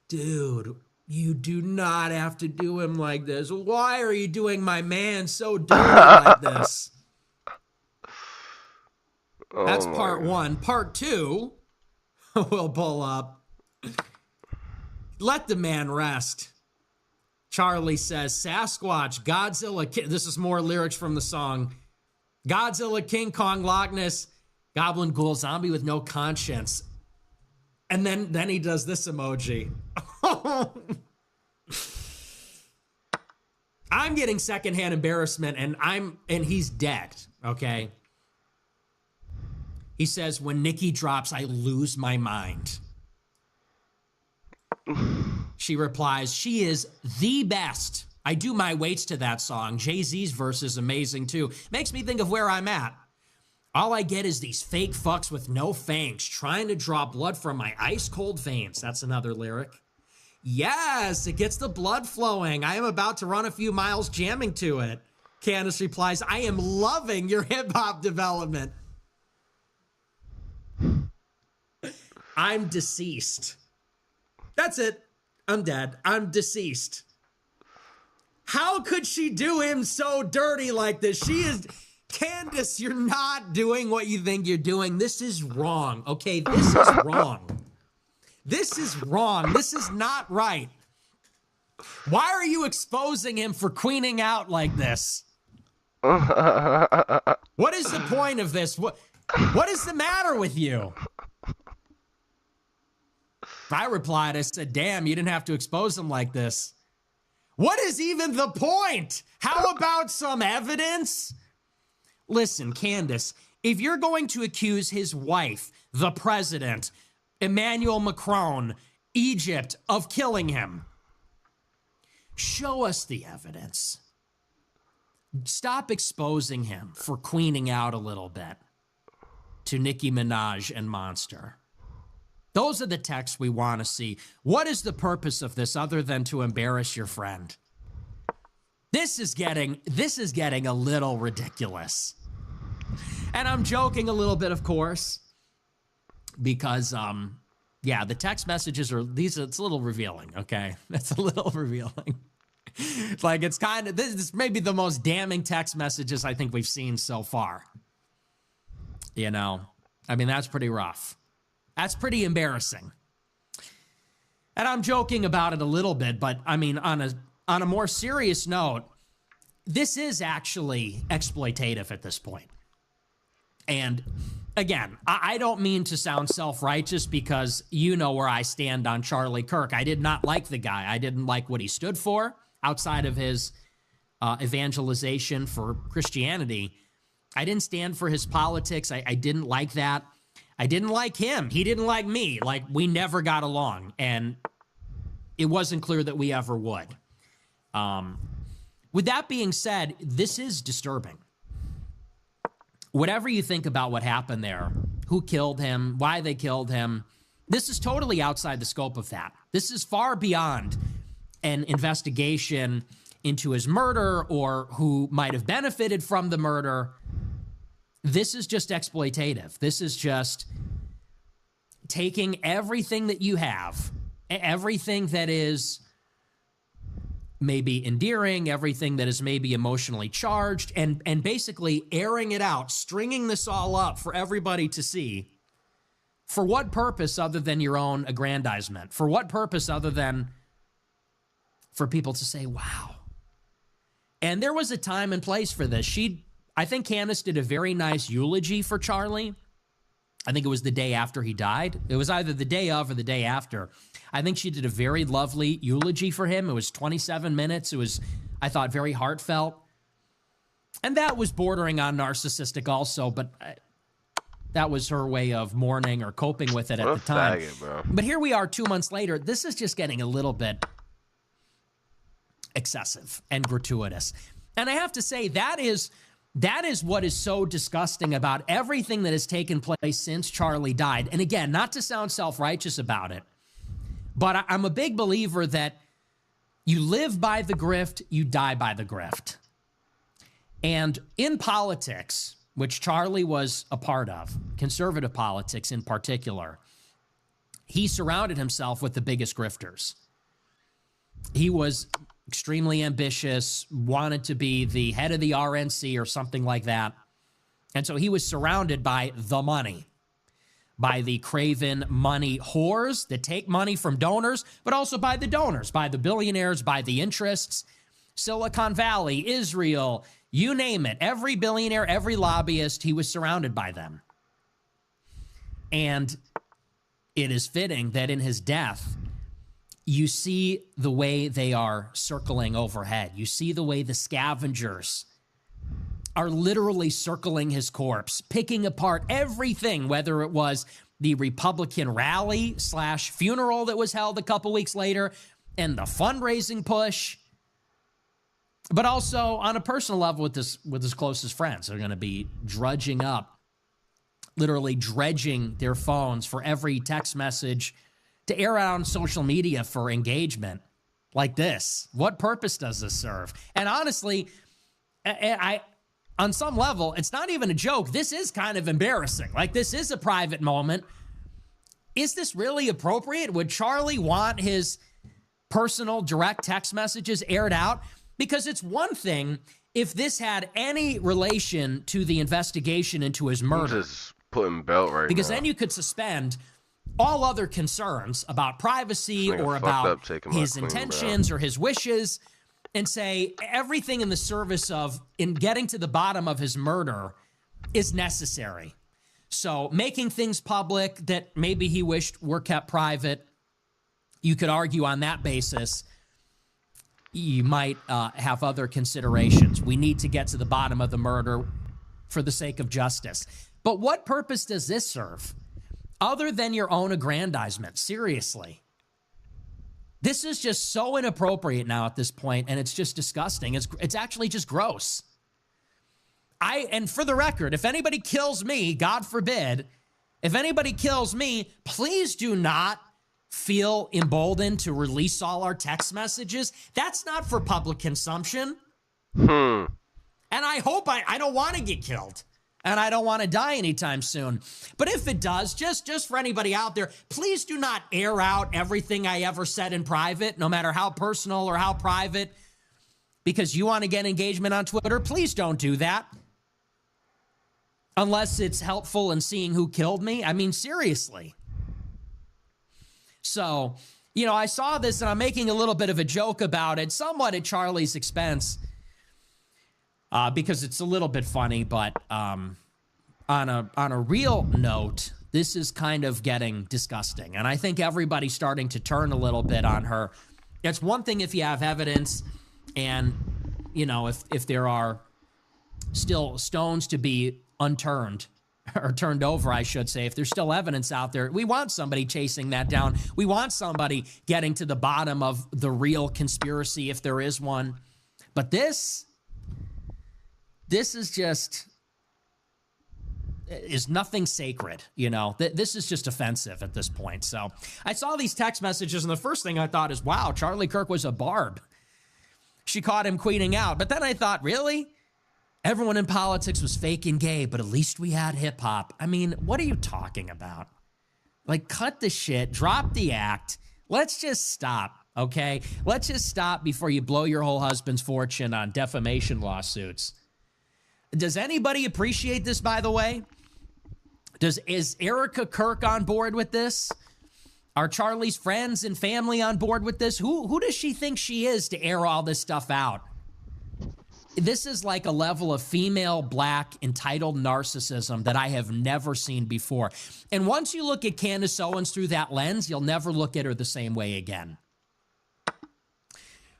Speaker 6: Dude, you do not have to do him like this. Why are you doing my man so dirty like this? That's
Speaker 1: Oh my
Speaker 6: part
Speaker 1: God.
Speaker 6: one. Part two, we'll pull up. Let the man rest. Charlie says, Sasquatch, Godzilla, this is more lyrics from the song. Godzilla, King Kong, Loch Ness, Goblin, Ghoul, Zombie with no conscience. And then he does this emoji. I'm getting secondhand embarrassment, and he's dead, okay? He says, when Nikki drops, I lose my mind. She replies, she is the best. I do my weights to that song. Jay-Z's verse is amazing too. Makes me think of where I'm at. All I get is these fake fucks with no fangs trying to draw blood from my ice cold veins. That's another lyric. Yes, it gets the blood flowing. I am about to run a few miles jamming to it. Candace replies, I am loving your hip hop development. I'm deceased. That's it. I'm dead. I'm deceased. How could she do him so dirty like this? She is... Candace, you're not doing what you think you're doing. This is wrong, okay? This is wrong. This is wrong. This is not right. Why are you exposing him for queening out like this? What is the point of this? What is the matter with you? I replied, I said, damn, you didn't have to expose him like this. What is even the point? How about some evidence? Listen, Candace, if you're going to accuse his wife, the president, Emmanuel Macron, Egypt, of killing him, show us the evidence. Stop exposing him for queening out a little bit to Nicki Minaj and Monster. Those are the texts we want to see. What is the purpose of this other than to embarrass your friend? This is getting a little ridiculous. And I'm joking a little bit, of course, because, yeah, the text messages it's a little revealing, okay? It's a little revealing. Like, it's kind of, this may be the most damning text messages I think we've seen so far. You know, I mean, that's pretty rough. That's pretty embarrassing. And I'm joking about it a little bit, but I mean, on a more serious note, this is actually exploitative at this point. And again, I don't mean to sound self-righteous because you know where I stand on Charlie Kirk. I did not like the guy. I didn't like what he stood for outside of his evangelization for Christianity. I didn't stand for his politics. I didn't like that. I didn't like him. He didn't like me. Like, we never got along, and it wasn't clear that we ever would. With that being said, this is disturbing. Whatever you think about what happened there, who killed him, why they killed him, this is totally outside the scope of that. This is far beyond an investigation into his murder or who might have benefited from the murder. This is just exploitative. This is just taking everything that you have, everything that is maybe endearing, everything that is maybe emotionally charged, and basically airing it out, stringing this all up for everybody to see. For what purpose other than your own aggrandizement? For what purpose other than for people to say, wow. And there was a time and place for this. I think Candace did a very nice eulogy for Charlie. I think it was the day after he died. It was either the day of or the day after. I think she did a very lovely eulogy for him. It was 27 minutes. It was, I thought, very heartfelt. And that was bordering on narcissistic also, but that was her way of mourning or coping with it at the time.
Speaker 1: Faggot, bro.
Speaker 6: But here we are 2 months later. This is just getting a little bit excessive and gratuitous. And I have to say, that is what is so disgusting about everything that has taken place since Charlie died. And again, not to sound self-righteous about it, but I'm a big believer that you live by the grift, you die by the grift. And in politics, which Charlie was a part of, conservative politics in particular, he surrounded himself with the biggest grifters. He was extremely ambitious, wanted to be the head of the RNC or something like that. And so he was surrounded by the money, by the craven money whores that take money from donors, but also by the donors, by the billionaires, by the interests. Silicon Valley, Israel, you name it. Every billionaire, every lobbyist, he was surrounded by them. And it is fitting that in his death, you see the way they are circling overhead. You see the way the scavengers are literally circling his corpse, picking apart everything, whether it was the Republican rally / funeral that was held a couple weeks later and the fundraising push, but also on a personal level with his closest friends. They're going to be drudging up, literally dredging their phones for every text message to air out on social media for engagement like this. What purpose does this serve? And honestly, on some level, it's not even a joke. This is kind of embarrassing. Like, this is a private moment. Is this really appropriate? Would Charlie want his personal direct text messages aired out? Because it's one thing if this had any relation to the investigation into his murder.
Speaker 1: I'm just putting belt right
Speaker 6: because
Speaker 1: now.
Speaker 6: then you could suspend all other concerns about privacy or about his intentions or his wishes and say everything in the service of in getting to the bottom of his murder is necessary. So making things public that maybe he wished were kept private, you could argue on that basis, you might have other considerations. We need to get to the bottom of the murder for the sake of justice. But what purpose does this serve? Other than your own aggrandizement, seriously. This is just so inappropriate now at this point, and it's just disgusting. It's actually just gross. And for the record, if anybody kills me, God forbid, if anybody kills me, please do not feel emboldened to release all our text messages. That's not for public consumption. And I hope I don't want to get killed. And I don't want to die anytime soon. But if it does, just for anybody out there, please do not air out everything I ever said in private, no matter how personal or how private, because you want to get engagement on Twitter. Please don't do that. Unless it's helpful in seeing who killed me. I mean, seriously. So, I saw this and I'm making a little bit of a joke about it, somewhat at Charlie's expense. Because it's a little bit funny, but on a real note, this is kind of getting disgusting. And I think everybody's starting to turn a little bit on her. It's one thing if you have evidence and, if there are still stones to be unturned, or turned over, I should say, if there's still evidence out there, we want somebody chasing that down. We want somebody getting to the bottom of the real conspiracy if there is one. But this is nothing sacred, This is just offensive at this point. So I saw these text messages, and the first thing I thought is, wow, Charlie Kirk was a barb. She caught him queening out. But then I thought, really? Everyone in politics was fake and gay, but at least we had hip-hop. I mean, what are you talking about? Like, cut the shit, drop the act. Let's just stop, okay? Let's just stop before you blow your whole husband's fortune on defamation lawsuits. Does anybody appreciate this, by the way? Is Erica Kirk on board with this? Are Charlie's friends and family on board with this? Who does she think she is to air all this stuff out? This is like a level of female black entitled narcissism that I have never seen before. And once you look at Candace Owens through that lens, you'll never look at her the same way again.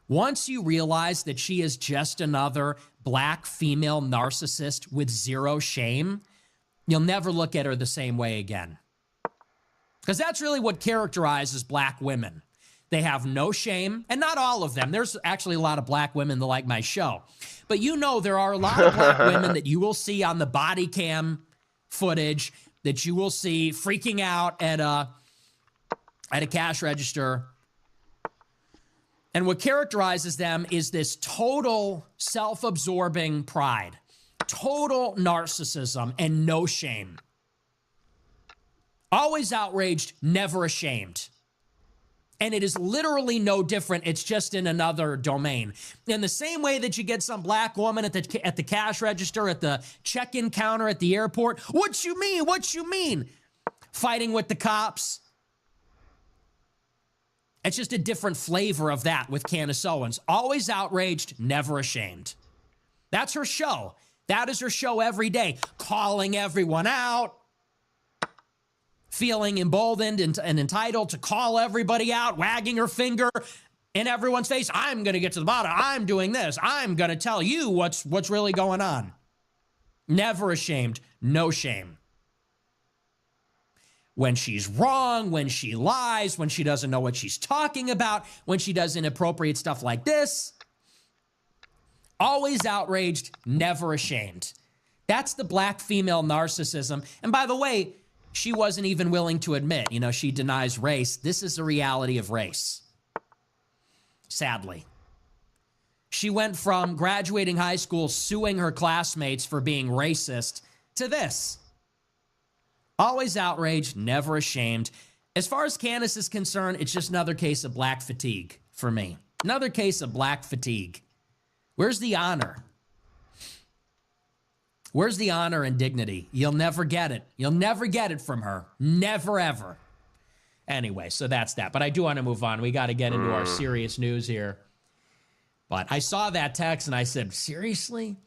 Speaker 6: Once you realize that she is just another black female narcissist with zero shame, you'll never look at her the same way again. Because that's really what characterizes black women. They have no shame, and not all of them. There's actually a lot of black women that like my show. But there are a lot of black women that you will see on the body cam footage, that you will see freaking out at a cash register. And what characterizes them is this total self-absorbing pride, total narcissism, and no shame. Always outraged, never ashamed. And it is literally no different. It's just in another domain. In the same way that you get some black woman at the cash register, at the check-in counter at the airport. What you mean? What you mean? Fighting with the cops. It's just a different flavor of that with Candace Owens. Always outraged, never ashamed. That's her show. That is her show every day. Calling everyone out. Feeling emboldened and entitled to call everybody out, wagging her finger in everyone's face. I'm going to get to the bottom. I'm doing this. I'm going to tell you what's really going on. Never ashamed, no shame. When she's wrong, when she lies, when she doesn't know what she's talking about, when she does inappropriate stuff like this, always outraged, never ashamed. That's the black female narcissism. And by the way, she wasn't even willing to admit, she denies race. This is the reality of race. Sadly. She went from graduating high school, suing her classmates for being racist, to this. Always outraged, never ashamed. As far as Candace is concerned, it's just another case of black fatigue for me. Another case of black fatigue. Where's the honor? Where's the honor and dignity? You'll never get it. You'll never get it from her. Never, ever. Anyway, so that's that. But I do want to move on. We got to get into our serious news here. But I saw that text and I said, seriously?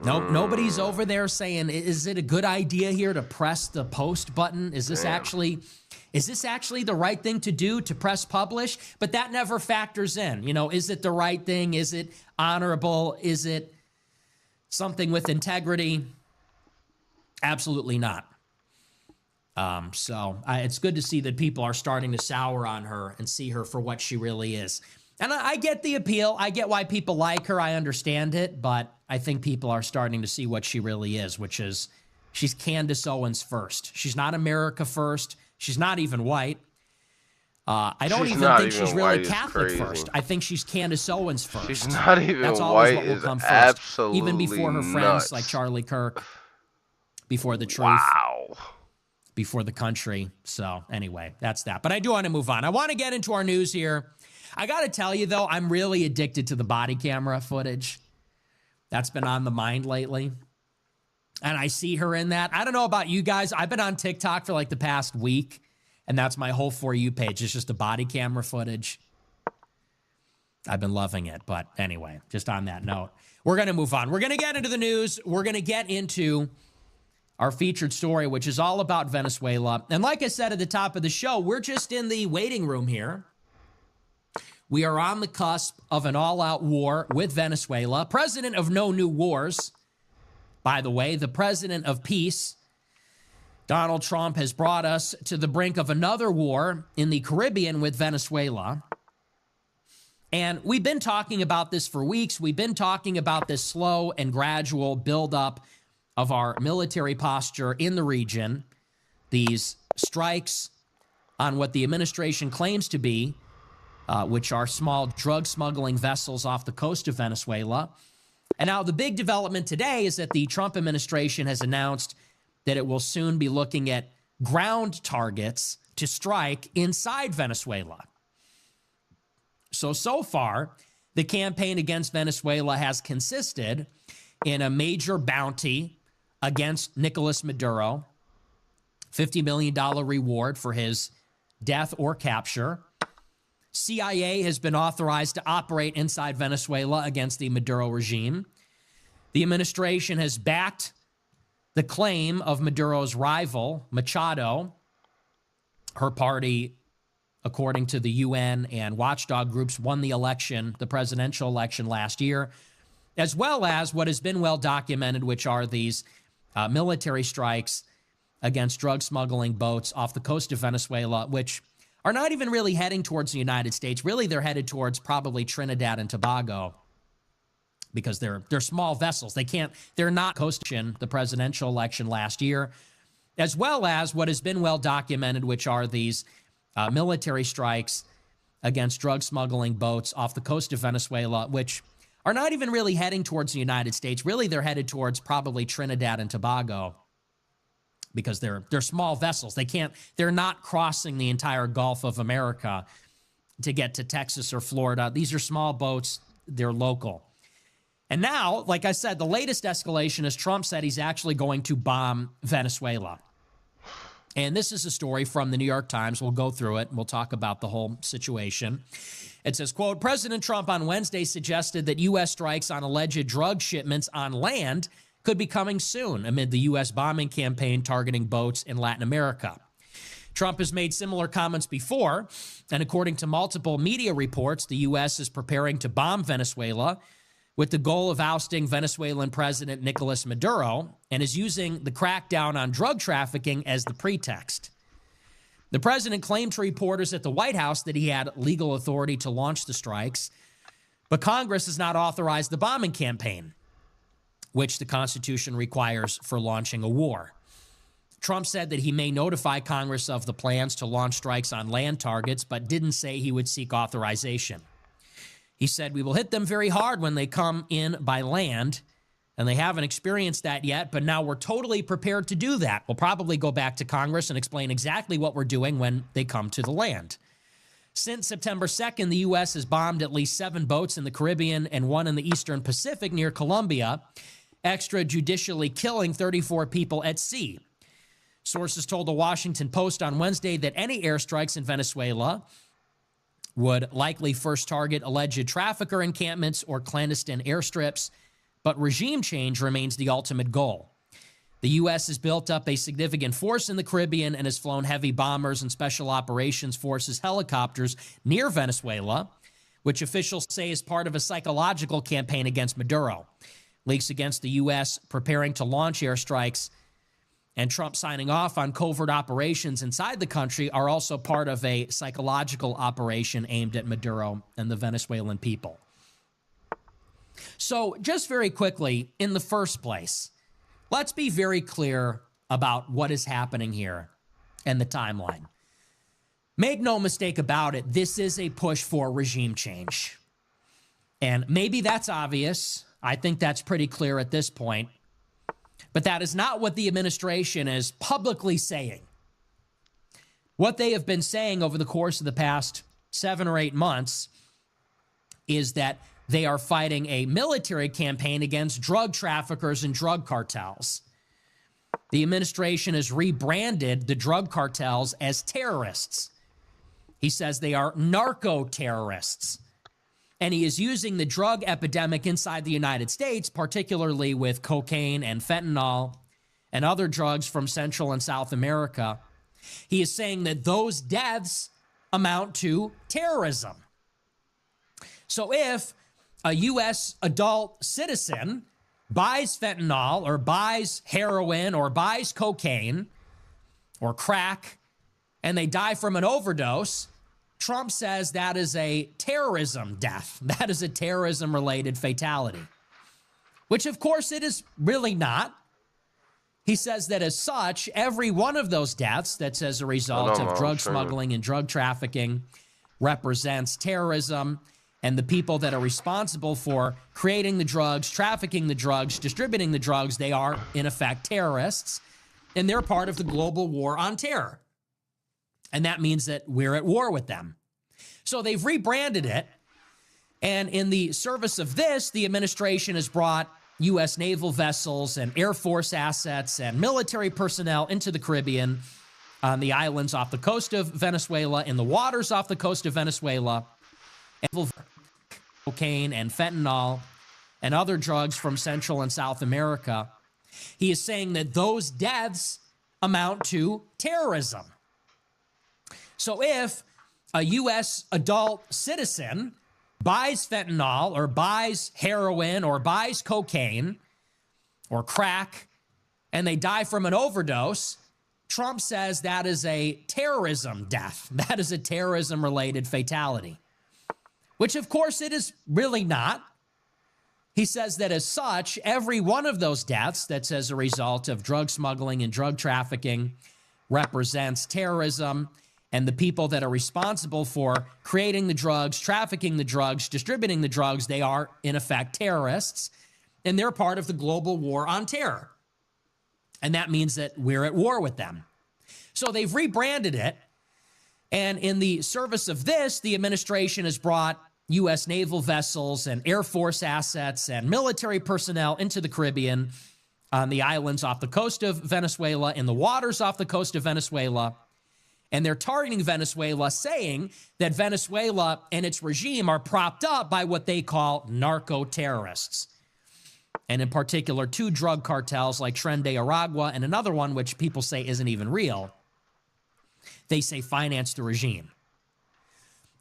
Speaker 6: Nope, nobody's over there saying, is it a good idea here to press the post button? Is this actually the right thing to do, to press publish? But that never factors in. Is it the right thing? Is it honorable? Is it something with integrity? Absolutely not. So it's good to see that people are starting to sour on her and see her for what she really is. And I get the appeal. I get why people like her. I understand it. But I think people are starting to see what she really is, which is she's Candace Owens first. She's not America first. She's not even white. I don't even think she's really Catholic first. I think she's Candace Owens first.
Speaker 1: She's not even
Speaker 6: That's always
Speaker 1: white.
Speaker 6: what will come first.
Speaker 1: Absolutely
Speaker 6: even before her friends
Speaker 1: nuts.
Speaker 6: like Charlie Kirk, before the truth,
Speaker 1: Wow.
Speaker 6: before the country. So anyway, that's that. But I do want to move on. I want to get into our news here. I got to tell you, though, I'm really addicted to the body camera footage. That's been on the mind lately. And I see her in that. I don't know about you guys. I've been on TikTok for like the past week. And that's my whole For You page. It's just the body camera footage. I've been loving it. But anyway, just on that note, we're going to move on. We're going to get into the news. We're going to get into our featured story, which is all about Venezuela. And like I said at the top of the show, we're just in the waiting room here. We are on the cusp of an all-out war with Venezuela. President of no new wars, by the way, the president of peace. Donald Trump has brought us to the brink of another war in the Caribbean with Venezuela. And we've been talking about this for weeks. We've been talking about this slow and gradual buildup of our military posture in the region. These strikes on what the administration claims to be, which are small drug smuggling vessels off the coast of Venezuela. And now the big development today is that the Trump administration has announced that it will soon be looking at ground targets to strike inside Venezuela. So far, the campaign against Venezuela has consisted in a major bounty against Nicolas Maduro, $50 million reward for his death or capture. CIA has been authorized to operate inside Venezuela against the Maduro regime. The administration has backed the claim of Maduro's rival, Machado. Her party, according to the UN and watchdog groups, won the election, the presidential election last year, as well as what has been well documented, which are these military strikes against drug smuggling boats off the coast of Venezuela, which are not even really heading towards the United States. Really, they're headed towards probably Trinidad and Tobago because they're small vessels. They're not coasting the presidential election last year, as well as what has been well documented, which are these military strikes against drug smuggling boats off the coast of Venezuela, which are not even really heading towards the United States. Really, they're headed towards probably Trinidad and Tobago because they're small vessels. They're not crossing the entire Gulf of America to get to Texas or Florida. These are small boats. They're local. And now, like I said, the latest escalation is Trump said he's actually going to bomb Venezuela. And this is a story from the New York Times. We'll go through it and we'll talk about the whole situation. It says, quote, President Trump on Wednesday suggested that U.S. strikes on alleged drug shipments on land could be coming soon amid the U.S. bombing campaign targeting boats in Latin America. Trump has made similar comments before, and according to multiple media reports, the U.S. is preparing to bomb Venezuela with the goal of ousting Venezuelan President Nicolas Maduro, and is using the crackdown on drug trafficking as the pretext. The president claimed to reporters at the White House that he had legal authority to launch the strikes, but Congress has not authorized the bombing campaign, which the Constitution requires for launching a war. Trump said that he may notify Congress of the plans to launch strikes on land targets, but didn't say he would seek authorization. He said, we will hit them very hard when they come in by land, and they haven't experienced that yet, but now we're totally prepared to do that. We'll probably go back to Congress and explain exactly what we're doing when they come to the land. Since September 2nd, the U.S. has bombed at least 7 boats in the Caribbean and 1 in the Eastern Pacific near Colombia, extrajudicially killing 34 people at sea. Sources told the Washington Post on Wednesday that any airstrikes in Venezuela would likely first target alleged trafficker encampments or clandestine airstrips, but regime change remains the ultimate goal. The U.S. has built up a significant force in the Caribbean and has flown heavy bombers and special operations forces helicopters near Venezuela, which officials say is part of a psychological campaign against Maduro. Leaks against the U.S. preparing to launch airstrikes and Trump signing off on covert operations inside the country are also part of a psychological operation aimed at Maduro and the Venezuelan people. So just very quickly, in the first place, let's be very clear about what is happening here and the timeline. Make no mistake about it, this is a push for regime change. And maybe that's obvious. I think that's pretty clear at this point. But that is not what the administration is publicly saying. What they have been saying over the course of the past 7 or 8 months is that they are fighting a military campaign against drug traffickers and drug cartels. The administration has rebranded the drug cartels as terrorists. He says they are narco-terrorists. And he is using the drug epidemic inside the United States, particularly with cocaine and fentanyl and other drugs from Central and South America. He is saying that those deaths amount to terrorism. So if a U.S. adult citizen buys fentanyl or buys heroin or buys cocaine or crack and they die from an overdose, Trump says that is a terrorism death. That is a terrorism-related fatality, which of course it is really not. He says that as such, every one of those deaths that's as a result of drug smuggling and drug trafficking represents terrorism, and the people that are responsible for creating the drugs, trafficking the drugs, distributing the drugs, they are in effect terrorists, and they're part of the global war on terror. And that means that we're at war with them. So they've rebranded it. And in the service of this, the administration has brought U.S. naval vessels and Air Force assets and military personnel into the Caribbean, on the islands off the coast of Venezuela, in the waters off the coast of Venezuela, and cocaine and fentanyl and other drugs from Central and South America. He is saying that those deaths amount to terrorism. So if a U.S. adult citizen buys fentanyl or buys heroin or buys cocaine or crack and they die from an overdose, Trump says that is a terrorism death. That is a terrorism-related fatality, which of course it is really not. He says that as such, every one of those deaths that's as a result of drug smuggling and drug trafficking represents terrorism, and the people that are responsible for creating the drugs, trafficking the drugs, distributing the drugs, they are in effect terrorists, and they're part of the global war on terror. And that means that we're at war with them. So they've rebranded it. And in the service of this, the administration has brought U.S. naval vessels and Air Force assets and military personnel into the Caribbean, on the islands off the coast of Venezuela, in the waters off the coast of Venezuela. And they're targeting Venezuela, saying that Venezuela and its regime are propped up by what they call narco-terrorists. And in particular, 2 drug cartels like Tren de Aragua and another one, which people say isn't even real. They say finance the regime.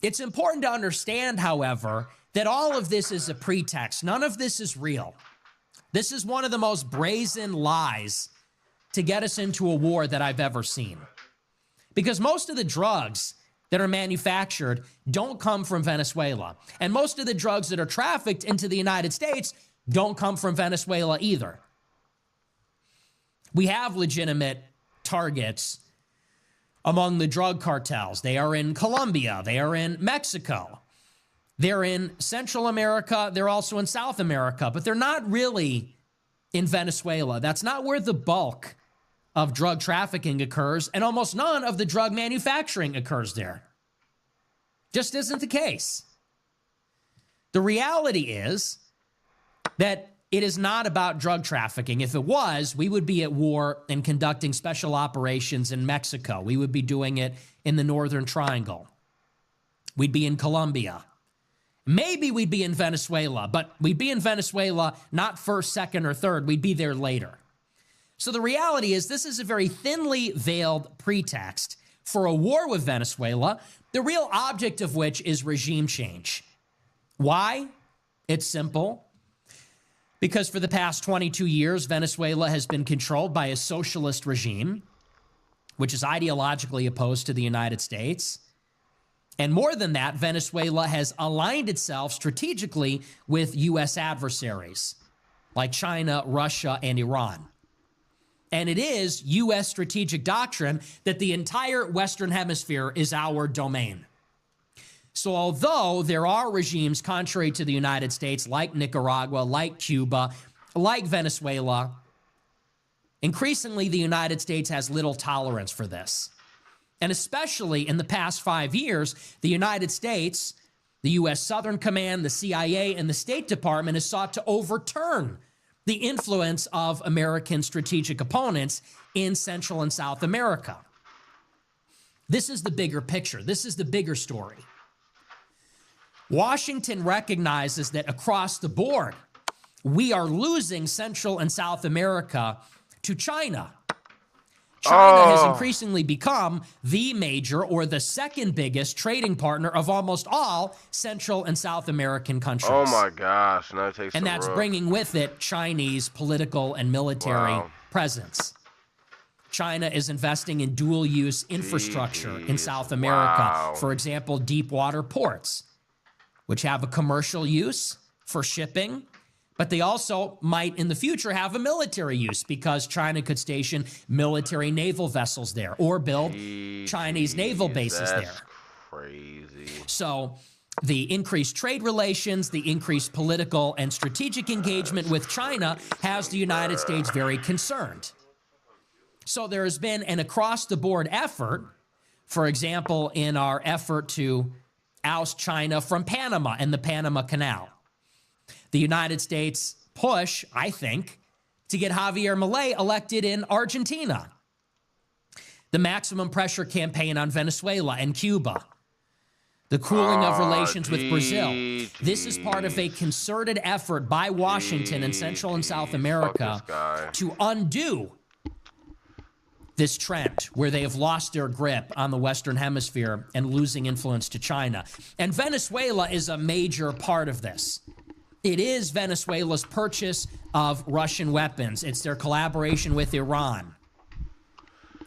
Speaker 6: It's important to understand, however, that all of this is a pretext. None of this is real. This is one of the most brazen lies to get us into a war that I've ever seen. Because most of the drugs that are manufactured don't come from Venezuela. And most of the drugs that are trafficked into the United States don't come from Venezuela either. We have legitimate targets among the drug cartels. They are in Colombia. They are in Mexico. They're in Central America. They're also in South America, but they're not really in Venezuela. That's not where the bulk of drug trafficking occurs, and almost none of the drug manufacturing occurs there. Just isn't the case. The reality is that it is not about drug trafficking. If it was, we would be at war and conducting special operations in Mexico. We would be doing it in the Northern Triangle. We'd be in Colombia. Maybe we'd be in Venezuela, but we'd be in Venezuela not first, second, or third. We'd be there later. So the reality is this is a very thinly veiled pretext for a war with Venezuela, the real object of which is regime change. Why? It's simple. Because for the past 22 years, Venezuela has been controlled by a socialist regime, which is ideologically opposed to the United States. And more than that, Venezuela has aligned itself strategically with U.S. adversaries like China, Russia, and Iran. And it is U.S. strategic doctrine that the entire Western Hemisphere is our domain. So although there are regimes contrary to the United States, like Nicaragua, like Cuba, like Venezuela, increasingly the United States has little tolerance for this. And especially in the past 5 years, the United States, the U.S. Southern Command, the CIA, and the State Department has sought to overturn the influence of American strategic opponents in Central and South America. This is the bigger picture. This is the bigger story. Washington recognizes that across the board, we are losing Central and South America to China. China has increasingly become the major or the second biggest trading partner of almost all Central and South American countries.
Speaker 1: Oh my gosh, now it takes
Speaker 6: and that's bringing with it Chinese political and military presence. China is investing in dual-use infrastructure in South America. For example, deep water ports, which have a commercial use for shipping, but they also might in the future have a military use because China could station military naval vessels there or build Chinese naval bases there.
Speaker 1: Crazy.
Speaker 6: So the increased trade relations, the increased political and strategic engagement with China has the United States very concerned. So there has been an across-the-board effort, for example, in our effort to oust China from Panama and the Panama Canal. The United States push, I think, to get Javier Milei elected in Argentina. The maximum pressure campaign on Venezuela and Cuba. The cooling of relations with Brazil. This is part of a concerted effort by Washington and Central and South America to undo this trend where they have lost their grip on the Western Hemisphere and losing influence to China. And Venezuela is a major part of this. It is Venezuela's purchase of Russian weapons. It's their collaboration with Iran.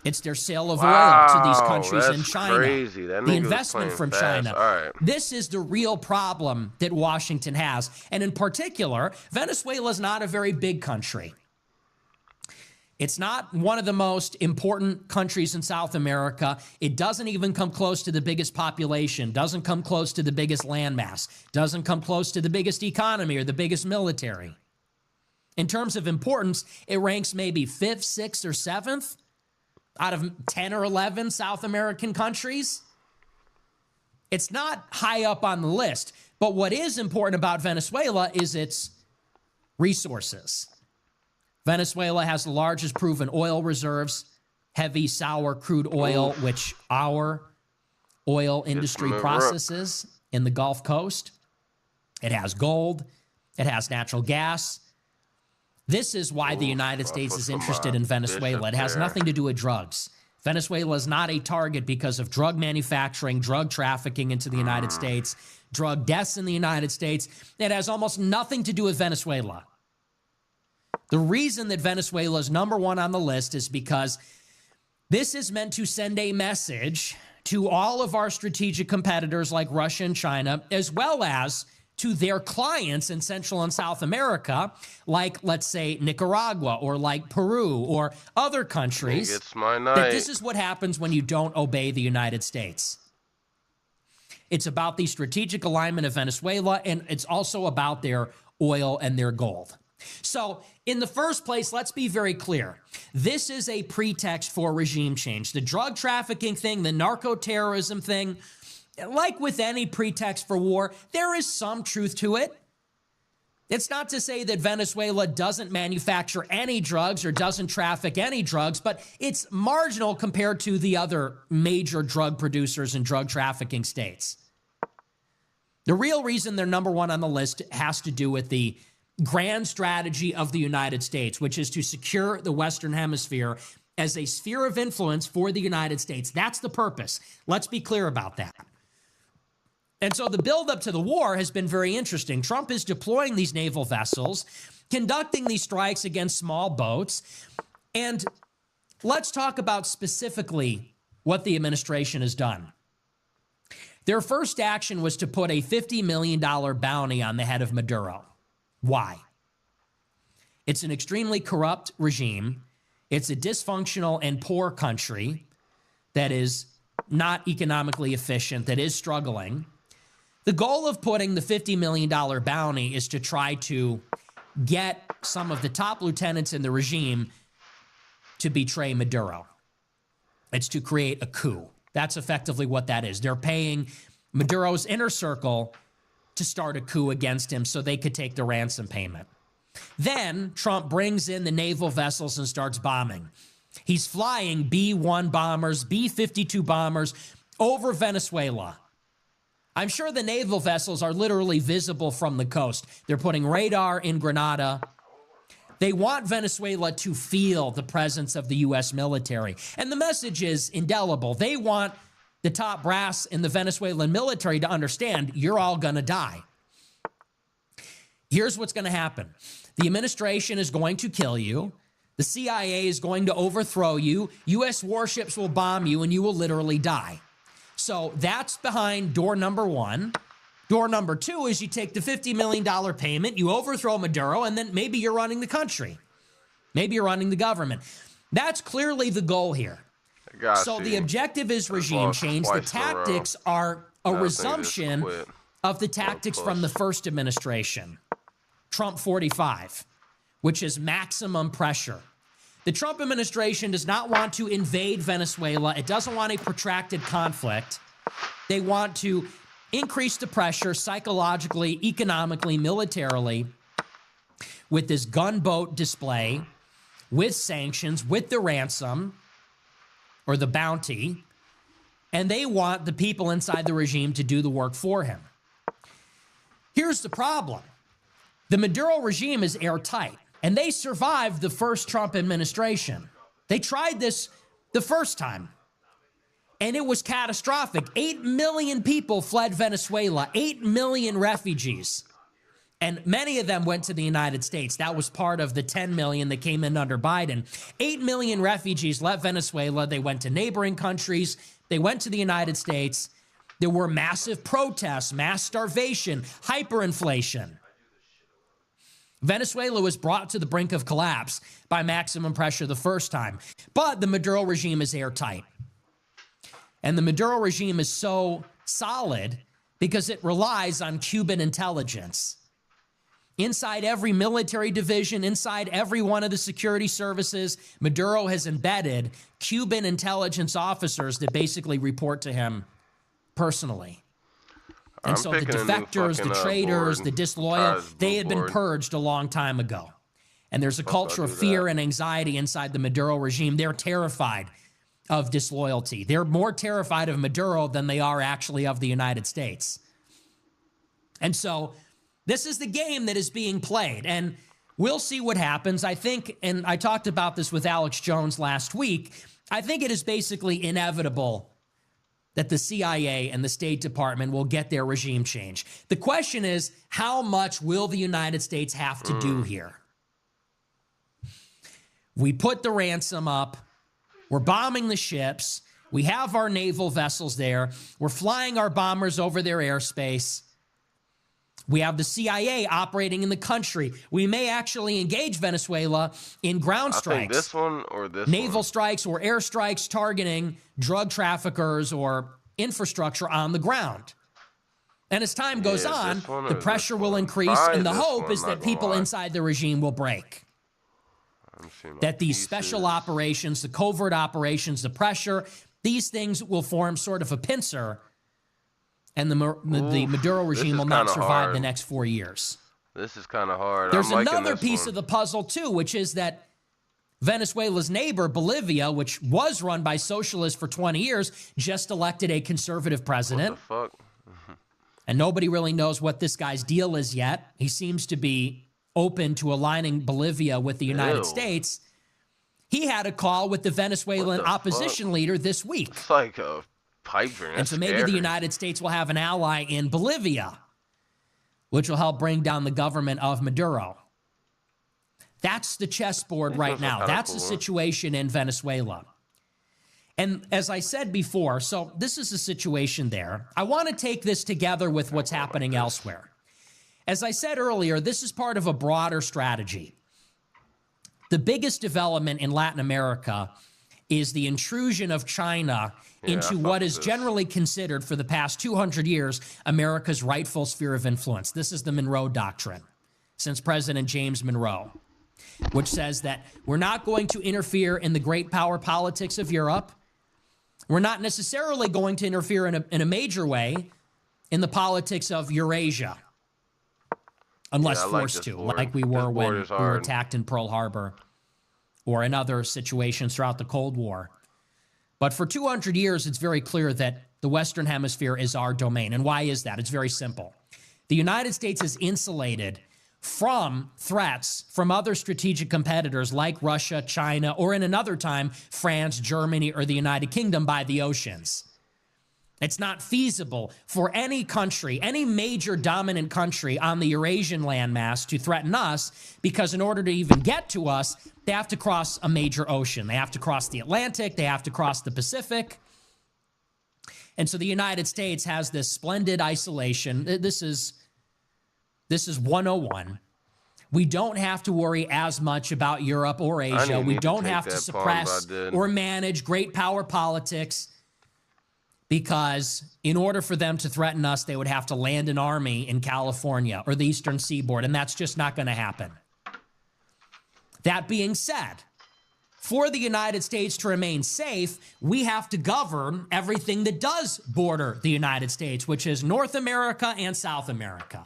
Speaker 6: It's their sale of oil to these countries in China.
Speaker 1: Crazy.
Speaker 6: The investment from China.
Speaker 1: Right.
Speaker 6: This is the real problem that Washington has. And in particular, Venezuela is not a very big country. It's not one of the most important countries in South America. It doesn't even come close to the biggest population, doesn't come close to the biggest landmass, doesn't come close to the biggest economy or the biggest military. In terms of importance, it ranks maybe 5th, 6th, or 7th out of 10 or 11 South American countries. It's not high up on the list. But what is important about Venezuela is its resources. Venezuela has the largest proven oil reserves, heavy sour crude oil, which our oil industry processes in the Gulf Coast. It has gold. It has natural gas. This is why the United States is interested in Venezuela. It has nothing to do with drugs. Venezuela is not a target because of drug manufacturing, drug trafficking into the United States, drug deaths in the United States. It has almost nothing to do with Venezuela. The reason that Venezuela is number one on the list is because this is meant to send a message to all of our strategic competitors like Russia and China, as well as to their clients in Central and South America, like, let's say, Nicaragua or like Peru or other countries, that this is what happens when you don't obey the United States. It's about the strategic alignment of Venezuela, and it's also about their oil and their gold. So, in the first place, let's be very clear. This is a pretext for regime change. The drug trafficking thing, the narco-terrorism thing, like with any pretext for war, there is some truth to it. It's not to say that Venezuela doesn't manufacture any drugs or doesn't traffic any drugs, but it's marginal compared to the other major drug producers and drug trafficking states. The real reason they're number one on the list has to do with the grand strategy of the United States, which is to secure the Western Hemisphere as a sphere of influence for the United States. That's the purpose. Let's be clear about that. And so the buildup to the war has been very interesting. Trump is deploying these naval vessels, conducting these strikes against small boats. And let's talk about specifically what the administration has done. Their first action was to put a $50 million bounty on the head of Maduro. Why? It's an extremely corrupt regime. It's a dysfunctional and poor country that is not economically efficient, that is struggling. The goal of putting the $50 million bounty is to try to get some of the top lieutenants in the regime to betray Maduro. It's to create a coup. That's effectively what that is. They're paying Maduro's inner circle to start a coup against him so they could take the ransom payment. Then Trump brings in the naval vessels and starts bombing. He's flying B-1 bombers, B-52 bombers over Venezuela. I'm sure the naval vessels are literally visible from the coast. They're putting radar in Grenada. They want Venezuela to feel the presence of the U.S. military. And the message is indelible. They want the top brass in the Venezuelan military to understand you're all going to die. Here's what's going to happen. The administration is going to kill you. The CIA is going to overthrow you. U.S. warships will bomb you, and you will literally die. So that's behind door number one. Door number two is you take the $50 million payment, you overthrow Maduro, and then maybe you're running the country. Maybe you're running the government. That's clearly the goal here. So the objective is regime change. The tactics are a resumption of the tactics from the first administration, Trump 45, which is maximum pressure. The Trump administration does not want to invade Venezuela. It doesn't want a protracted conflict. They want to increase the pressure psychologically, economically, militarily with this gunboat display, with sanctions, with the ransom or the bounty, and they want the people inside the regime to do the work for him. Here's the problem. The Maduro regime is airtight. And they survived the first Trump administration. They tried this the first time, and it was catastrophic. 8 million people fled Venezuela, 8 million refugees, and many of them went to the United States. That was part of the 10 million that came in under Biden. 8 million refugees left Venezuela. They went to neighboring countries. They went to the United States. There were massive protests, mass starvation, hyperinflation. Venezuela was brought to the brink of collapse by maximum pressure the first time. But the Maduro regime is airtight. And the Maduro regime is so solid because it relies on Cuban intelligence. Inside every military division, inside every one of the security services, Maduro has embedded Cuban intelligence officers that basically report to him personally. And
Speaker 1: I'm
Speaker 6: so the
Speaker 1: picking a new
Speaker 6: defectors, the
Speaker 1: fucking
Speaker 6: traitors,
Speaker 1: board.
Speaker 6: the disloyal,
Speaker 1: Try this
Speaker 6: they
Speaker 1: blue
Speaker 6: had been
Speaker 1: board.
Speaker 6: purged a long time ago. And there's a culture
Speaker 1: I'll
Speaker 6: of
Speaker 1: do
Speaker 6: fear
Speaker 1: that.
Speaker 6: and anxiety inside the Maduro regime. They're terrified of disloyalty. They're more terrified of Maduro than they are actually of the United States. And so this is the game that is being played. And we'll see what happens. I think, and I talked about this with Alex Jones last week, I think it is basically inevitable that the CIA and the State Department will get their regime change. The question is, how much will the United States have to do here? We put the ransom up. We're bombing the ships. We have our naval vessels there. We're flying our bombers over their airspace. We have the CIA operating in the country. We may actually engage Venezuela in ground
Speaker 1: I
Speaker 6: strikes.
Speaker 1: think this one or this
Speaker 6: Naval
Speaker 1: one.
Speaker 6: strikes or air strikes targeting drug traffickers or infrastructure on the ground. And as time goes
Speaker 1: Yeah,
Speaker 6: on,
Speaker 1: this one
Speaker 6: the
Speaker 1: or
Speaker 6: pressure
Speaker 1: this
Speaker 6: will
Speaker 1: one?
Speaker 6: increase,
Speaker 1: Probably
Speaker 6: and the
Speaker 1: this
Speaker 6: hope
Speaker 1: one,
Speaker 6: is
Speaker 1: not
Speaker 6: that
Speaker 1: gonna
Speaker 6: people
Speaker 1: lie.
Speaker 6: inside the regime will break.
Speaker 1: I'm seeing my
Speaker 6: That these
Speaker 1: pieces.
Speaker 6: special operations, the covert operations, the pressure, these things will form sort of a pincer, and the Maduro
Speaker 1: this
Speaker 6: regime
Speaker 1: is
Speaker 6: will not
Speaker 1: kinda
Speaker 6: survive the
Speaker 1: hard.
Speaker 6: next 4 years.
Speaker 1: This is kind of hard.
Speaker 6: There's
Speaker 1: I'm liking
Speaker 6: another
Speaker 1: this
Speaker 6: piece
Speaker 1: one.
Speaker 6: of the puzzle, too, which is that Venezuela's neighbor, Bolivia, which was run by socialists for 20 years, just elected a conservative president.
Speaker 1: What the fuck?
Speaker 6: And nobody really knows what this guy's deal is yet. He seems to be open to aligning Bolivia with the United
Speaker 1: Ew.
Speaker 6: States. He had a call with the Venezuelan
Speaker 1: What the
Speaker 6: opposition leader this week.
Speaker 1: It's like a pipe dream.
Speaker 6: And so maybe the United States will have an ally in Bolivia, which will help bring down the government of Maduro. That's the chessboard right
Speaker 1: those are
Speaker 6: now.
Speaker 1: kinda
Speaker 6: That's the
Speaker 1: cool.
Speaker 6: situation in Venezuela. And as I said before, so this is the situation there. I want to take this together with what's happening elsewhere. As I said earlier, this is part of a broader strategy. The biggest development in Latin America is the intrusion of China into what is generally considered for the past 200 years America's rightful sphere of influence. This is the Monroe Doctrine, since President James Monroe, which says that we're not going to interfere in the great power politics of Europe. We're not necessarily going to interfere in a major way in the politics of Eurasia, unless
Speaker 1: Yeah, I like
Speaker 6: forced
Speaker 1: this
Speaker 6: to,
Speaker 1: board.
Speaker 6: like we
Speaker 1: This
Speaker 6: were
Speaker 1: board
Speaker 6: when
Speaker 1: is
Speaker 6: we were
Speaker 1: hard.
Speaker 6: attacked in Pearl Harbor or in other situations throughout the Cold War. But for 200 years, it's very clear that the Western Hemisphere is our domain. And why is that? It's very simple. The United States is insulated from threats from other strategic competitors like Russia, China, or in another time, France, Germany, or the United Kingdom by the oceans. It's not feasible for any country, any major dominant country on the Eurasian landmass to threaten us, because in order to even get to us, they have to cross a major ocean. They have to cross the Atlantic. They have to cross the Pacific. And so the United States has this splendid isolation. This is 101. We don't have to worry as much about Europe or Asia.
Speaker 1: didn't
Speaker 6: We
Speaker 1: need to
Speaker 6: don't
Speaker 1: take
Speaker 6: have to
Speaker 1: that pawn,
Speaker 6: suppress
Speaker 1: but I did.
Speaker 6: or manage great power politics, because in order for them to threaten us, they would have to land an army in California or the Eastern Seaboard, and that's just not going to happen. That being said, for the United States to remain safe, we have to govern everything that does border the United States, which is North America and South America.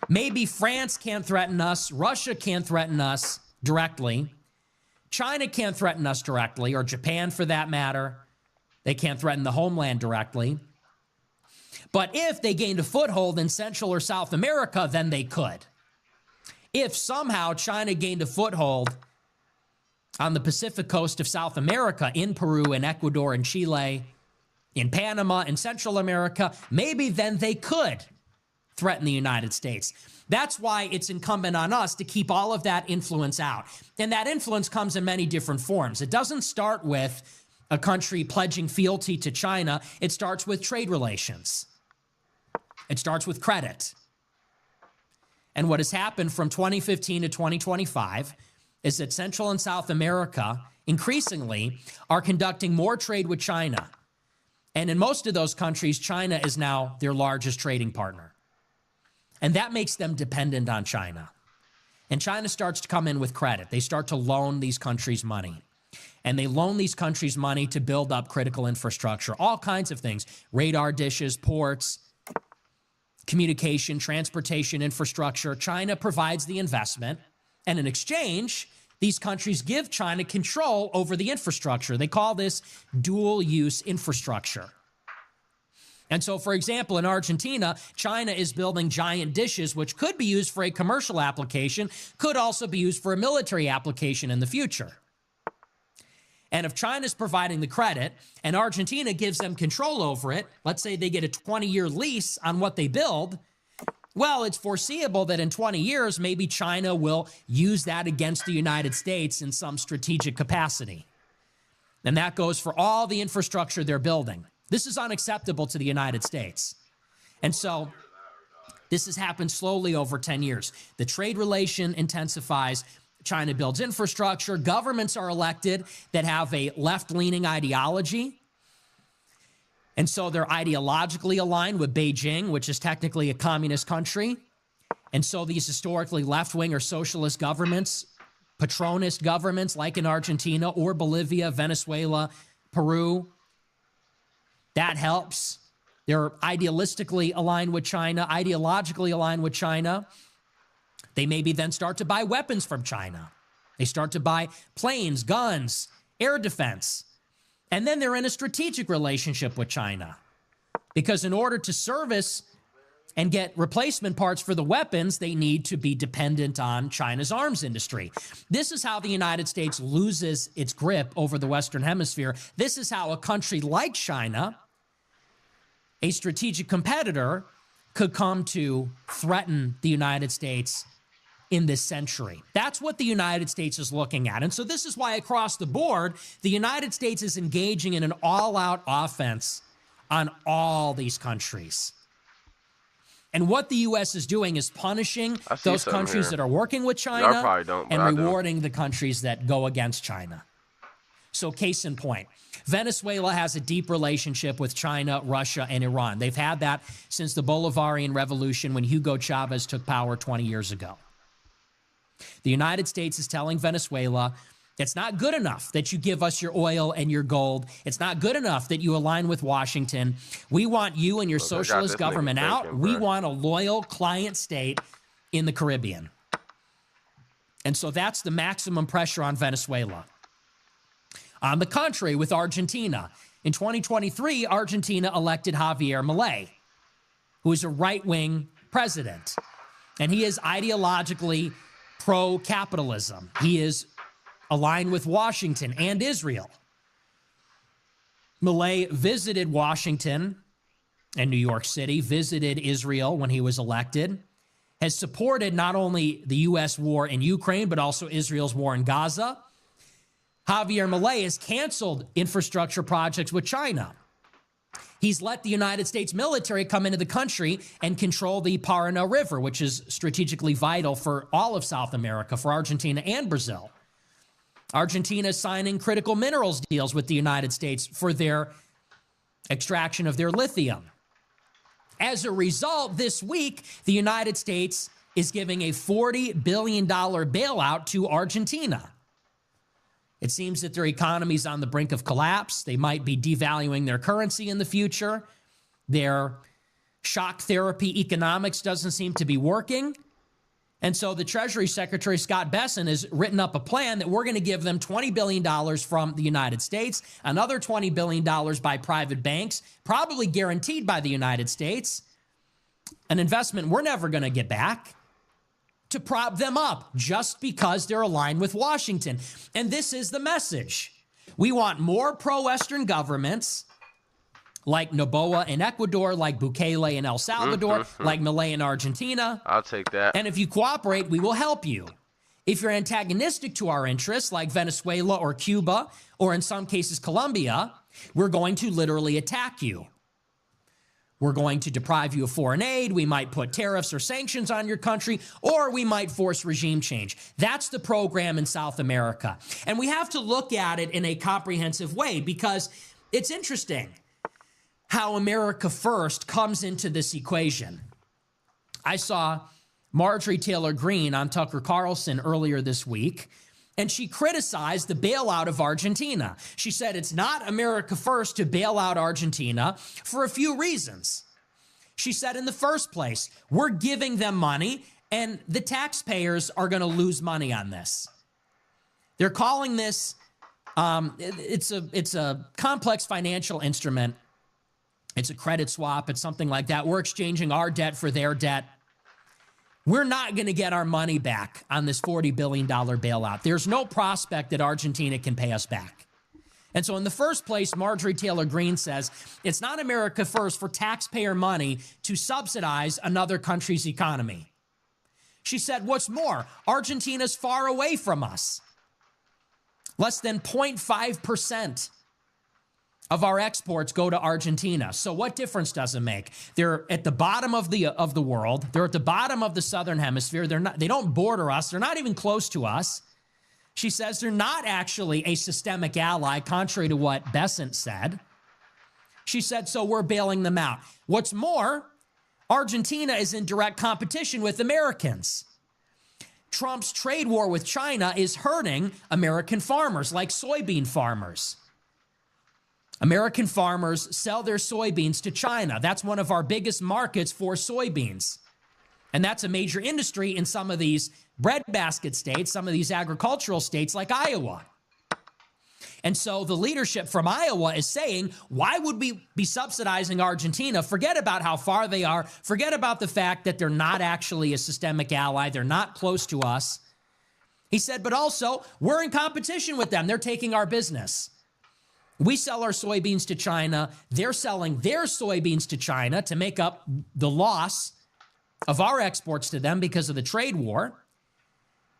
Speaker 6: Maybe France can't threaten us, Russia can't threaten us directly, China can't threaten us directly, or Japan for that matter. They can't threaten the homeland directly. But if they gained a foothold in Central or South America, then they could. If somehow China gained a foothold on the Pacific coast of South America, in Peru and Ecuador and Chile, in Panama and Central America, maybe then they could threaten the United States. That's why it's incumbent on us to keep all of that influence out. And that influence comes in many different forms. It doesn't start with a country pledging fealty to China. It starts with trade relations. It starts with credit. And what has happened from 2015 to 2025 is that Central and South America increasingly are conducting more trade with China. And in most of those countries, China is now their largest trading partner. And that makes them dependent on China. And China starts to come in with credit. They start to loan these countries money. And they loan these countries money to build up critical infrastructure, all kinds of things, radar dishes, ports, communication, transportation infrastructure. China provides the investment. And in exchange, these countries give China control over the infrastructure. They call this dual-use infrastructure. And so, for example, in Argentina, China is building giant dishes, which could be used for a commercial application, could also be used for a military application in the future. And if China's providing the credit and Argentina gives them control over it, let's say they get a 20-year lease on what they build, well, it's foreseeable that in 20 years, maybe China will use that against the United States in some strategic capacity. And that goes for all the infrastructure they're building. This is unacceptable to the United States. And so this has happened slowly over 10 years. The trade relation intensifies. China builds infrastructure. Governments are elected that have a left-leaning ideology. And so they're ideologically aligned with Beijing, which is technically a communist country. And so these historically left-wing or socialist governments, patronist governments like in Argentina or Bolivia, Venezuela, Peru, that helps. They're idealistically aligned with China, ideologically aligned with China. They maybe then start to buy weapons from China. They start to buy planes, guns, air defense. And then they're in a strategic relationship with China. Because in order to service and get replacement parts for the weapons, they need to be dependent on China's arms industry. This is how the United States loses its grip over the Western Hemisphere. This is how a country like China, a strategic competitor, could come to threaten the United States in this century. That's what the United States is looking at. And so this is why across the board, the United States is engaging in an all-out offense on all these countries. And what the U.S. is doing is punishing those countries that are working with China and rewarding the countries that go against China. So case in point, Venezuela has a deep relationship with China, Russia, and Iran. They've had that since the Bolivarian Revolution when Hugo Chavez took power 20 years ago. The United States is telling Venezuela, it's not good enough that you give us your oil and your gold. It's not good enough that you align with Washington. We want you and your socialist government out. We want a loyal client state in the Caribbean. And so that's the maximum pressure on Venezuela. On the contrary, with Argentina, in 2023, Argentina elected Javier Milei, who is a right-wing president. And he is ideologically pro-capitalism. He is aligned with Washington and Israel. Milei visited Washington and New York City, visited Israel when he was elected, has supported not only the U.S. war in Ukraine, but also Israel's war in Gaza. Javier Milei has canceled infrastructure projects with China. He's let the United States military come into the country and control the Paraná River, which is strategically vital for all of South America, for Argentina and Brazil. Argentina is signing critical minerals deals with the United States for their extraction of their lithium. As a result, this week, the United States is giving a $40 billion bailout to Argentina. It seems that their economy is on the brink of collapse. They might be devaluing their currency in the future. Their shock therapy economics doesn't seem to be working. And so the Treasury Secretary, Scott Bessent, has written up a plan that we're going to give them $20 billion from the United States, another $20 billion by private banks, probably guaranteed by the United States, an investment we're never going to get back, to prop them up just because they're aligned with Washington. And this is the message. We want more pro-Western governments like Noboa in Ecuador, like Bukele in El Salvador, like Milei in Argentina.
Speaker 1: I'll take that.
Speaker 6: And if you cooperate, we will help you. If you're antagonistic to our interests, like Venezuela or Cuba, or in some cases Colombia, we're going to literally attack you. We're going to deprive you of foreign aid. We might put tariffs or sanctions on your country, or we might force regime change. That's the program in South America. And we have to look at it in a comprehensive way because it's interesting how America First comes into this equation. I saw Marjorie Taylor Greene on Tucker Carlson earlier this week, and she criticized the bailout of Argentina. She said it's not America first to bail out Argentina for a few reasons. She said, in the first place, we're giving them money, and the taxpayers are going to lose money on this. They're calling this, it's a complex financial instrument. It's a credit swap. It's something like that. We're exchanging our debt for their debt. We're not going to get our money back on this $40 billion bailout. There's no prospect that Argentina can pay us back. And so in the first place, Marjorie Taylor Greene says, it's not America first for taxpayer money to subsidize another country's economy. She said, what's more, Argentina's far away from us. Less than 0.5% of our exports go to Argentina. So what difference does it make? They're at the bottom of the world. They're at the bottom of the southern hemisphere. They don't border us. They're not even close to us. She says they're not actually a systemic ally, contrary to what Besant said. She said, so we're bailing them out. What's more, Argentina is in direct competition with Americans. Trump's trade war with China is hurting American farmers, like soybean farmers. American farmers sell their soybeans to China. That's one of our biggest markets for soybeans. And that's a major industry in some of these breadbasket states, some of these agricultural states like Iowa. And so the leadership from Iowa is saying, why would we be subsidizing Argentina? Forget about how far they are. Forget about the fact that they're not actually a systemic ally. They're not close to us. He said, but also, we're in competition with them. They're taking our business. We sell our soybeans to China. They're selling their soybeans to China to make up the loss of our exports to them because of the trade war.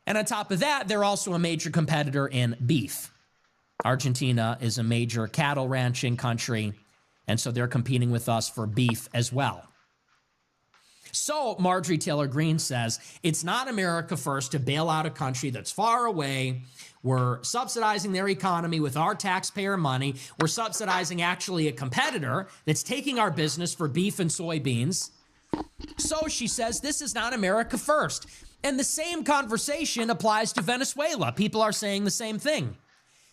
Speaker 6: And on top of that, they're also a major competitor in beef. Argentina is a major cattle ranching country, and so they're competing with us for beef as well. So Marjorie Taylor Greene says, it's not America first to bail out a country that's far away. We're subsidizing their economy with our taxpayer money. We're subsidizing actually a competitor that's taking our business for beef and soybeans. So she says, this is not America first. And the same conversation applies to Venezuela. People are saying the same thing.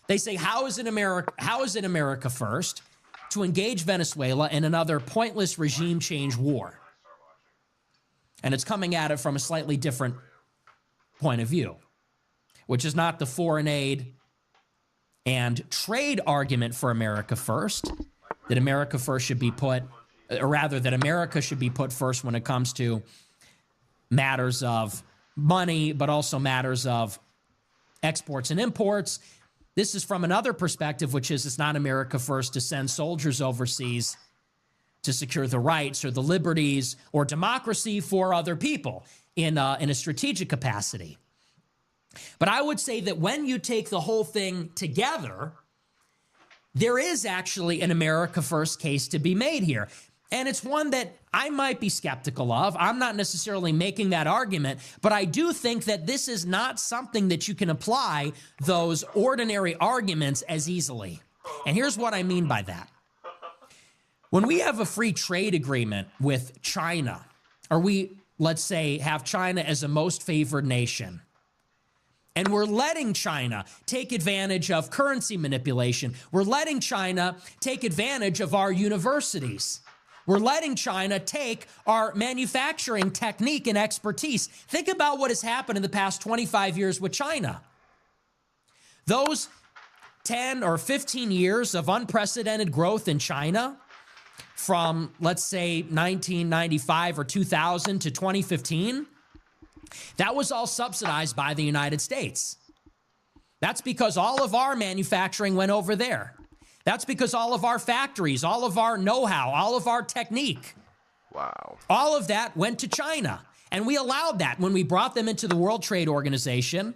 Speaker 6: They say, how is it America first to engage Venezuela in another pointless regime change war? And it's coming at it from a slightly different point of view, which is not the foreign aid and trade argument for America first, that America first should be put, or rather that America should be put first when it comes to matters of money, but also matters of exports and imports. This is from another perspective, which is it's not America first to send soldiers overseas to secure the rights or the liberties or democracy for other people in a strategic capacity. But I would say that when you take the whole thing together, there is actually an America first case to be made here. And it's one that I might be skeptical of. I'm not necessarily making that argument, but I do think that this is not something that you can apply those ordinary arguments as easily. And here's what I mean by that. When we have a free trade agreement with China, or we, let's say, have China as a most favored nation, and we're letting China take advantage of currency manipulation, we're letting China take advantage of our universities, we're letting China take our manufacturing technique and expertise. Think about what has happened in the past 25 years with China. Those 10 or 15 years of unprecedented growth in China, from, let's say, 1995 or 2000 to 2015, that was all subsidized by the United States. That's because all of our manufacturing went over there. That's because all of our factories, all of our know-how, all of our technique,
Speaker 1: Wow.
Speaker 6: all of that went to China. And we allowed that when we brought them into the World Trade Organization,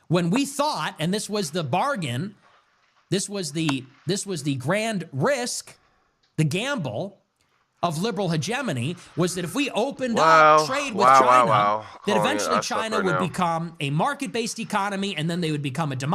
Speaker 6: when we thought, and this was the bargain, this was the grand risk, the gamble of liberal hegemony, was that if we opened up trade with China, that eventually China would become a market-based economy, and then they would become a democracy.